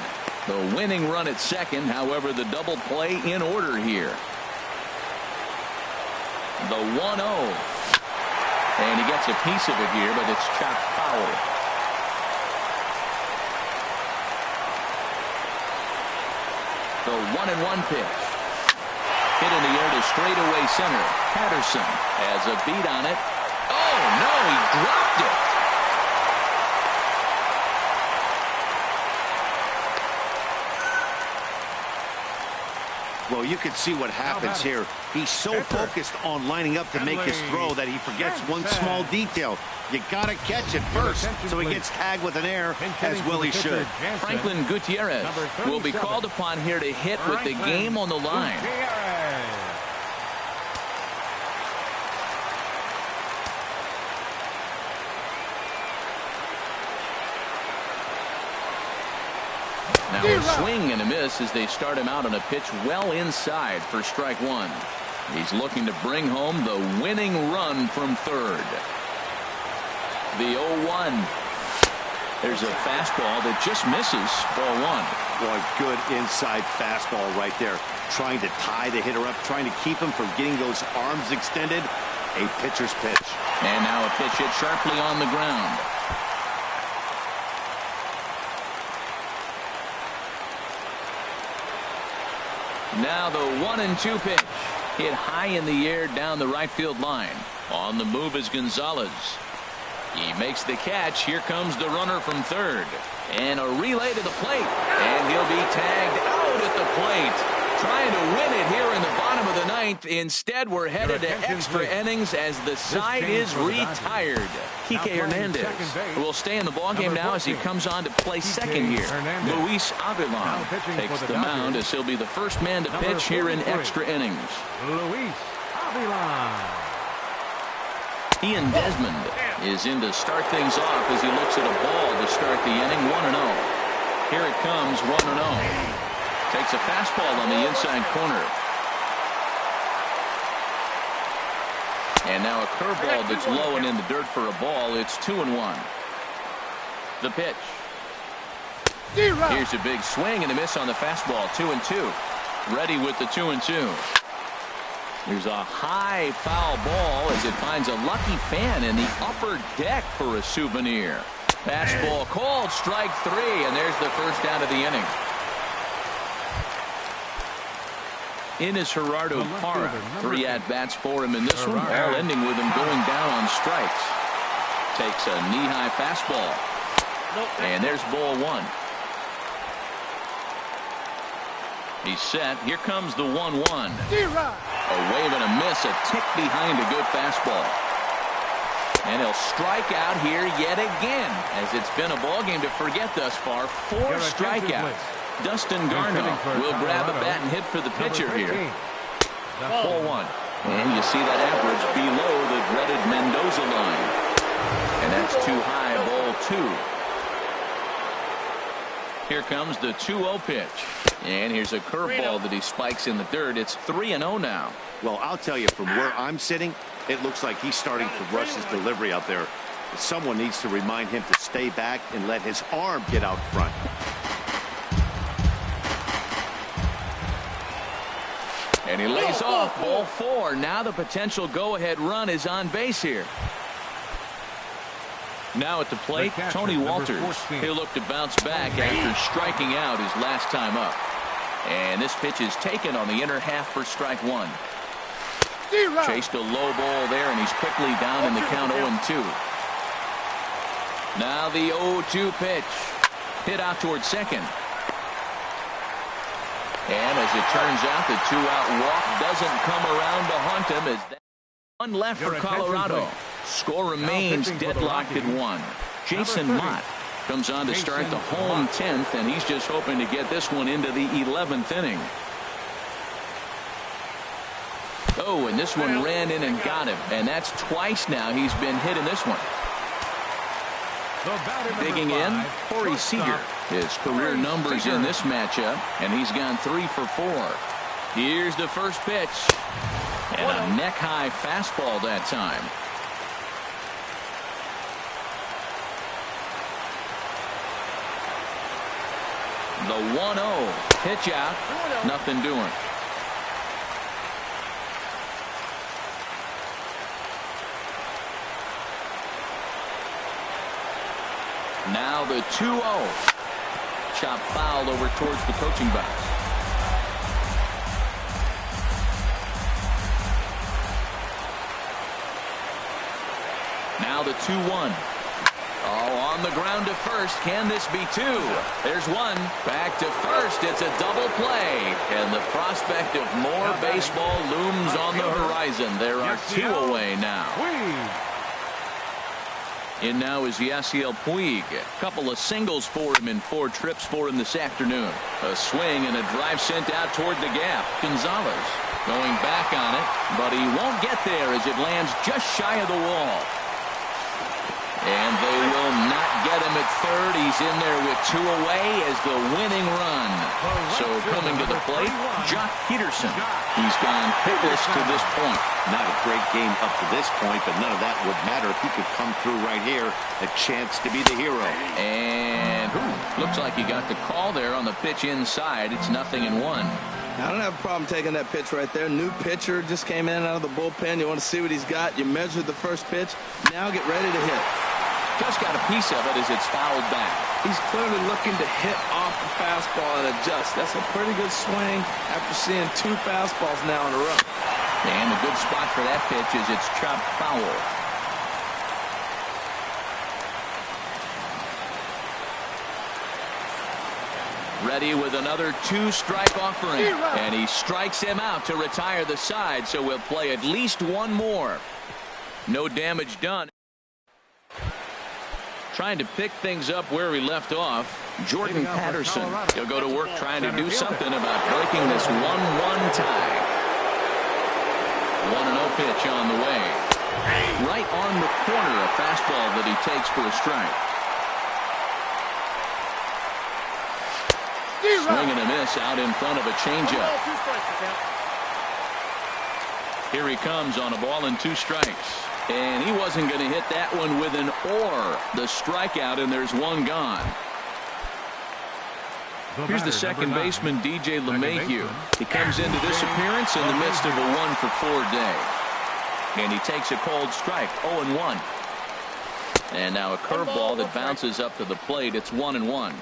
The winning run at second, however, the double play in order here. The 1-0. And he gets a piece of it here, but it's chopped foul. The 1-1 pitch. Hit in the air to straightaway center. Patterson has a beat on it. Oh, no, he dropped it. Well, you can see what happens here. He's so focused on lining up to make his throw that he forgets one small detail. You got to catch it first, so he gets tagged with an error, as well he should. Franklin Gutierrez will be called upon here to hit with the game on the line. Now a swing and a miss as they start him out on a pitch well inside for strike one. He's looking to bring home the winning run from third. The 0-1. There's a fastball that just misses, ball one. Boy, good inside fastball right there. Trying to tie the hitter up, trying to keep him from getting those arms extended. A pitcher's pitch. And now a pitch hit sharply on the ground. Now the 1-2 pitch. Hit high in the air down the right field line. On the move is Gonzalez. He makes the catch. Here comes the runner from third. And a relay to the plate. And he'll be tagged out at the plate. Trying to win it here in the bottom of the ninth. Instead, we're headed to extra innings as the side is retired. Kike Hernandez will stay in the ballgame now as he comes on to play second here. Luis Avilan takes the mound as he'll be the first man to pitch here in extra innings. Luis Avilan. Ian Desmond is in to start things off as he looks at a ball to start the inning. 1-0. Here it comes, 1-0. Takes a fastball on the inside corner. And now a curveball that's low and in the dirt for a ball. It's 2-1. The pitch. Here's a big swing and a miss on the fastball. 2-2. Ready with the 2-2. There's a high foul ball as it finds a lucky fan in the upper deck for a souvenir. Fastball called, strike three, and there's the first out of the inning. In is Gerardo Parra. 3 at-bats for him in this one, all ending with him going down on strikes. Takes a knee-high fastball. And there's ball one. He's set. Here comes the 1-1. A wave and a miss, a tick behind a good fastball. And he'll strike out here yet again, as it's been a ballgame to forget thus far. 4 strikeouts. Dustin Garno will grab a bat and hit for the pitcher here. Ball one. And you see that average below the dreaded Mendoza line. And that's too high, ball two. Here comes the 2-0 pitch. And here's a curveball that he spikes in the dirt. It's 3-0 now. Well, I'll tell you, from where I'm sitting, it looks like he's starting to rush his delivery out there. Someone needs to remind him to stay back and let his arm get out front. And he lays off, ball four. Now the potential go-ahead run is on base here. Now at the plate, Tony Walters. He'll look to bounce back after striking out his last time up. And this pitch is taken on the inner half for strike one. Chased a low ball there, and he's quickly down in the count 0-2. Now the 0-2 pitch. Hit out towards second. And as it turns out, the 2-out walk doesn't come around to haunt him. As one left for Colorado. Score remains deadlocked at 1. Jason Mott comes on to start the home 10th, and he's just hoping to get this one into the 11th inning. Oh, and this one ran in and got him, and that's twice now he's been hit in this one. Digging in, Corey Seager. His career numbers in this matchup, and he's gone 3 for 4. Here's the first pitch. And a neck-high fastball that time. The 1-0 pitch out. Nothing doing. Now the 2-0. Chop fouled over towards the coaching box. Now the 2-1. Oh, on the ground to first. Can this be two? There's one. Back to first. It's a double play. And the prospect of more baseball looms on the horizon. There are two away now. In now is Yasiel Puig. A couple of singles for him in 4 trips for him this afternoon. A swing and a drive sent out toward the gap. Gonzalez going back on it, but he won't get there as it lands just shy of the wall. And they will not get him at third. He's in there with 2 away as the winning run. So coming to the plate, Joc Pederson. He's gone hitless to this point. Not a great game up to this point, but none of that would matter if he could come through right here. A chance to be the hero. And looks like he got the call there on the pitch inside. It's 0-1. I don't have a problem taking that pitch right there. New pitcher just came in out of the bullpen. You want to see what he's got. You measured the first pitch. Now get ready to hit. Just got a piece of it as it's fouled back. He's clearly looking to hit off the fastball and adjust. That's a pretty good swing after seeing 2 fastballs now in a row. And a good spot for that pitch is it's chopped foul. Ready with another 2-strike offering. And he strikes him out to retire the side, so we'll play at least one more. No damage done. Trying to pick things up where we left off, Jordan Patterson. He'll go to work trying to do something about breaking this 1-1 tie. 1-0 pitch on the way. Right on the corner, a fastball that he takes for a strike. Swing and a miss out in front of a changeup. Here he comes on a ball and 2 strikes. And he wasn't going to hit that one with an or. The strikeout, and there's 1 gone. Here's the second baseman, DJ LeMahieu. He comes into this appearance in the midst of a 1-for-4 day. And he takes a cold strike, 0-1. And now a curveball that bounces up to the plate. It's 1-1.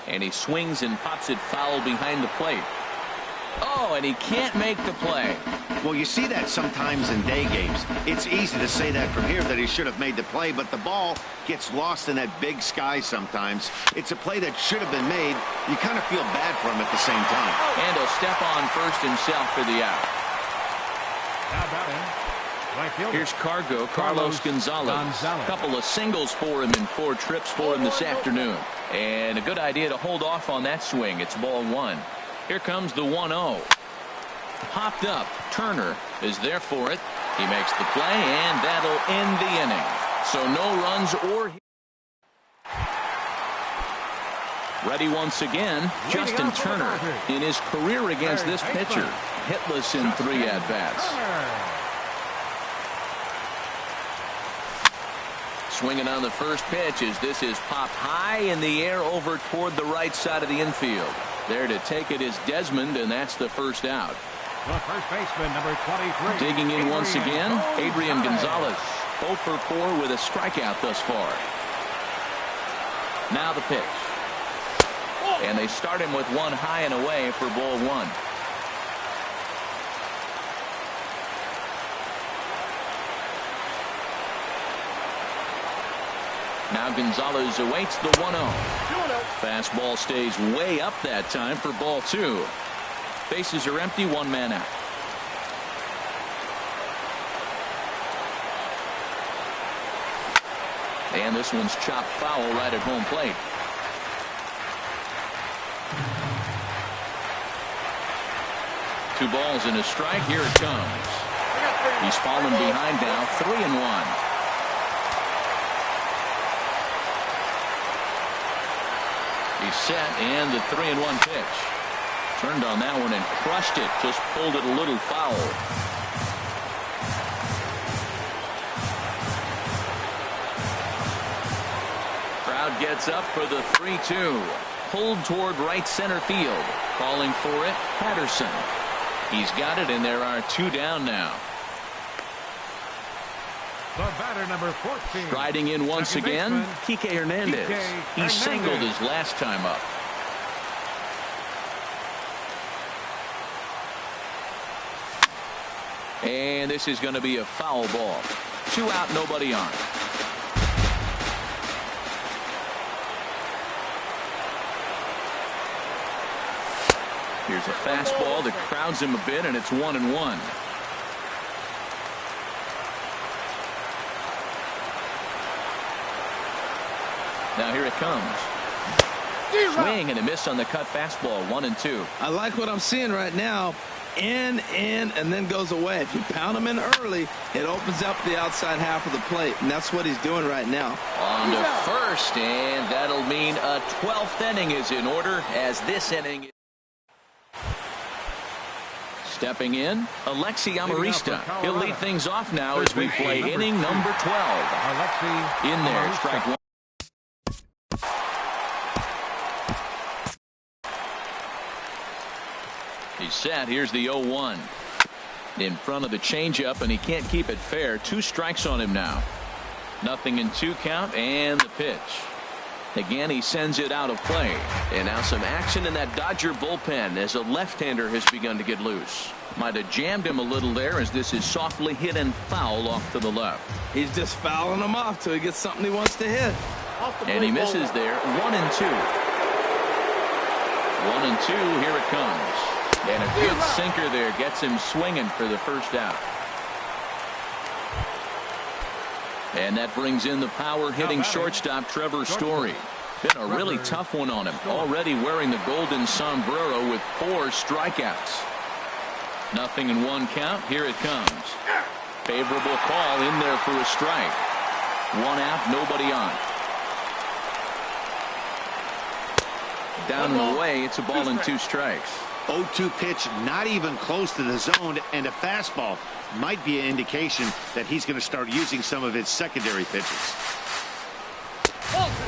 And he swings and pops it foul behind the plate. Oh, and he can't make the play. Well, you see that sometimes in day games. It's easy to say that from here that he should have made the play, but the ball gets lost in that big sky sometimes. It's a play that should have been made. You kind of feel bad for him at the same time. And he'll step on first himself for the out. Here's Carlos Gonzalez. A couple of singles for him in 4 trips for him this afternoon. And a good idea to hold off on that swing. It's ball 1. Here comes the 1-0. Popped up. Turner is there for it. He makes the play, and that'll end the inning. So no runs or hits. Ready once again, Justin Turner in his career against this pitcher. Hitless in 3 at-bats. Swinging on the first pitch as this is popped high in the air over toward the right side of the infield. There to take it is Desmond, and that's the first out. The first baseman, number 23. Digging in once again, Adrian Gonzalez. 0 for 4 with a strikeout thus far. Now the pitch. And they start him with 1 high and away for ball 1. Now Gonzalez awaits the 1-0. Fastball stays way up that time for ball 2. Bases are empty, 1 man out. And this one's chopped foul right at home plate. Two balls and a strike. Here it comes. He's fallen behind now, 3-1. He's set, and the 3-1 pitch. Turned on that one and crushed it. Just pulled it a little foul. Crowd gets up for the 3-2. Pulled toward right center field. Calling for it, Patterson. He's got it, and there are 2 down now. The batter, number 14. Striding in once again, Kike Hernandez. He singled his last time up. And this is going to be a foul ball. 2 out, nobody on. Here's a fastball that crowds him a bit, and it's 1-1. Now here it comes. Swing and a miss on the cut fastball. 1-2. I like what I'm seeing right now. In, and then goes away. If you pound him in early, it opens up the outside half of the plate, and that's what he's doing right now. On to first, and that'll mean a 12th inning is in order, as this inning. Stepping in, Alexi Amarista. He'll lead things off now as we play inning number 12. In there, strike one. He's set. Here's the 0-1. In front of the changeup, and he can't keep it fair. 2 strikes on him now. 0-2 count, and the pitch. Again, he sends it out of play. And now some action in that Dodger bullpen as a left-hander has begun to get loose. Might have jammed him a little there as this is softly hit and foul off to the left. He's just fouling him off till he gets something he wants to hit. And he misses there. 1-2. 1-2. Here it comes. And a good sinker there gets him swinging for the first out. And that brings in the power-hitting shortstop Trevor Story. Been a really tough one on him. Already wearing the golden sombrero with 4 strikeouts. 0-1 count. Here it comes. Favorable call in there for a strike. 1 out, nobody on. Down and away. It's a ball and 2 strikes. 0-2 pitch, not even close to the zone, and a fastball might be an indication that he's going to start using some of his secondary pitches.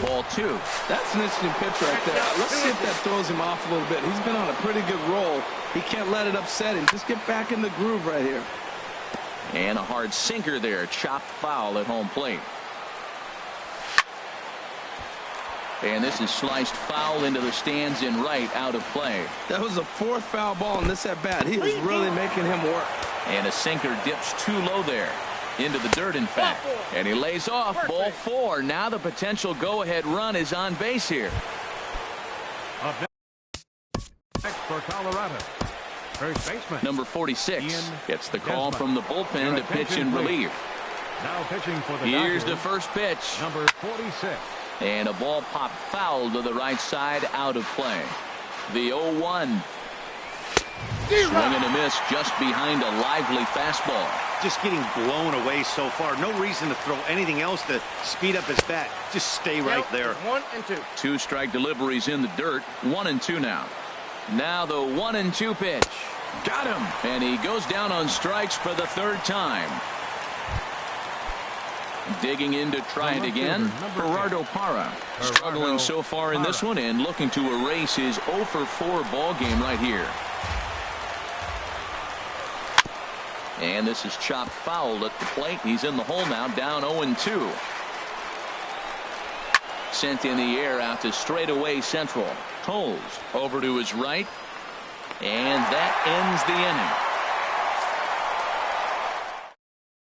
Ball 2. That's an interesting pitch right there. Let's see if that throws him off a little bit. He's been on a pretty good roll. He can't let it upset him. Just get back in the groove right here. And a hard sinker there. Chopped foul at home plate. And this is sliced foul into the stands in right, out of play. That was a 4th foul ball in this at bat. He was really making him work. And a sinker dips too low there. Into the dirt, in fact. And he lays off. Ball 4. Now the potential go-ahead run is on base here. Up next for Colorado, first baseman Number 46 Ian gets the call Desmond. from the bullpen to pitch in relief. Now pitching for the Here's Dodgers, the first pitch. number 46. And a ball popped foul to the right side, out of play. The 0-1. Swing and a miss just behind a lively fastball. Just getting blown away so far. No reason to throw anything else to speed up his bat. Just stay right there. 1-2. 2 strike deliveries in the dirt. 1-2 now. Now the 1-2 pitch. Got him. And he goes down on strikes for the 3rd time. Digging in to try it again. Gerardo Parra struggling so far in this one and looking to erase his 0-4 ball game right here. And this is chopped foul at the plate. He's in the hole now, down 0-2. Sent in the air out to straightaway central. Toles over to his right. And that ends the inning.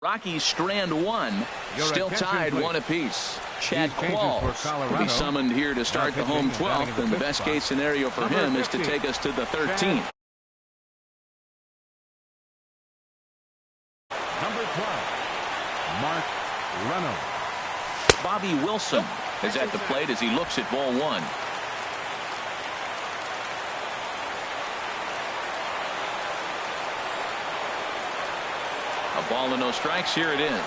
Rockies strand 1, still tied 1 apiece. Chad Qualls will be summoned here to start the home 12th, and the best case scenario for him is to take us to the 13th. Number 12, Mark Reynolds. Bobby Wilson is at the plate as he looks at ball 1. A ball and no strikes. Here it is.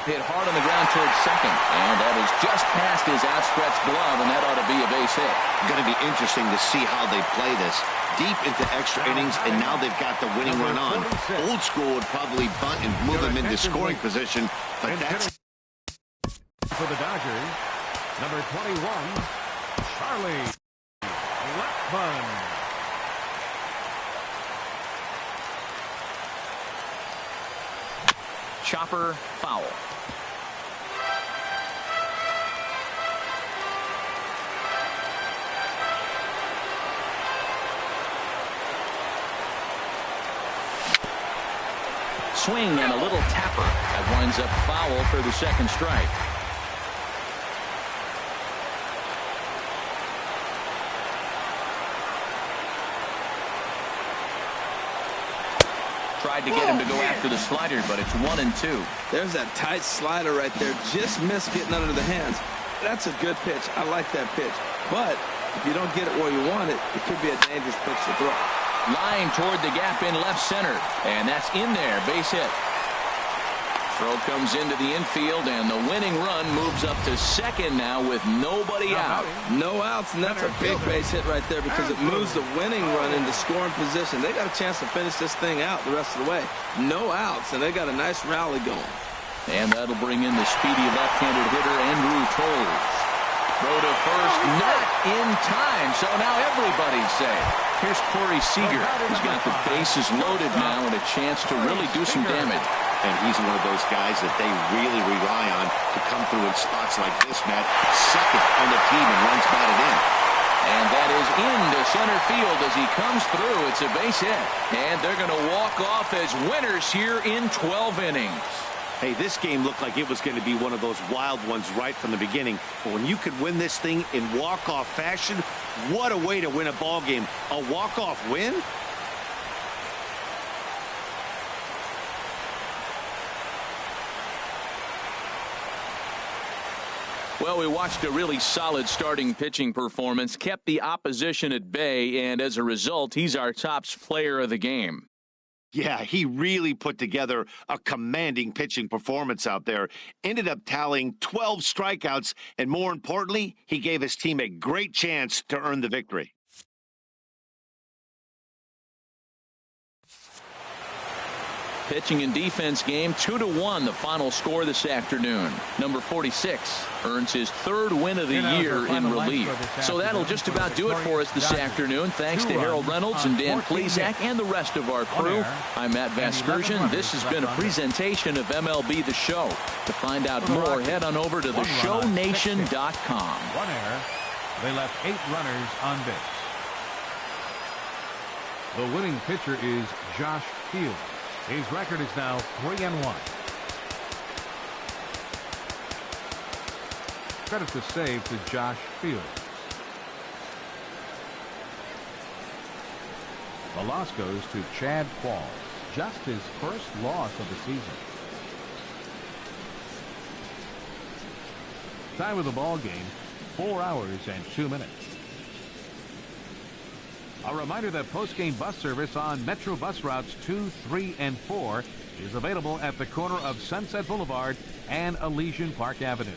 Hit hard on the ground towards second, and that is just past his outstretched glove, and that ought to be a base hit. Going to be interesting to see how they play this. Deep into extra innings, and now they've got the winning run on. Old school would probably bunt and move him into scoring position, but that's For the Dodgers, number 21, Charlie Blackmon. Chopper foul. Swing and a little tapper. That winds up foul for the second strike. Tried to get him to go after the slider, but it's 1-2. There's that tight slider right there. Just missed getting under the hands. That's a good pitch. I like that pitch. But if you don't get it where you want it, it could be a dangerous pitch to throw. Line toward the gap in left center. And that's in there. Base hit. Throw comes into the infield, and the winning run moves up to second now with nobody out. No outs, and that's a big base hit right there because it moves the winning run into scoring position. They got a chance to finish this thing out the rest of the way. No outs, and they got a nice rally going. And that'll bring in the speedy left-handed hitter, Andrew Toles. Throw to first, not in time, so now everybody's safe. Here's Corey Seager. He's got the bases loaded now and a chance to really do some damage. And he's one of those guys that they really rely on to come through in spots like this, Matt. Second on the team and runs batted in. And that is into center field as he comes through. It's a base hit. And they're going to walk off as winners here in 12 innings. Hey, this game looked like it was going to be one of those wild ones right from the beginning. But when you could win this thing in walk-off fashion, what a way to win a ball game. A walk-off win? Well, we watched a really solid starting pitching performance, kept the opposition at bay, and as a result, he's our top player of the game. Yeah, he really put together a commanding pitching performance out there. Ended up tallying 12 strikeouts, and more importantly, he gave his team a great chance to earn the victory. Pitching and defense game, 2-1, the final score this afternoon. Number 46 earns his third win of the year in relief. So that'll just about do it for us this afternoon. Thanks to Harold Reynolds and Dan Plesac and the rest of our crew. I'm Matt Vasgersian. This has been a presentation of MLB The Show. To find out more, head on over to theshownation.com. One error. They left 8 runners on base. The winning pitcher is Josh Fields. His record is now 3-1. Credit the save to Josh Fields. The loss goes to Chad Qualls. Just his first loss of the season. Time of the ball game, 4 hours and 2 minutes. A reminder that post-game bus service on Metro bus routes 2, 3, and 4 is available at the corner of Sunset Boulevard and Elysian Park Avenue.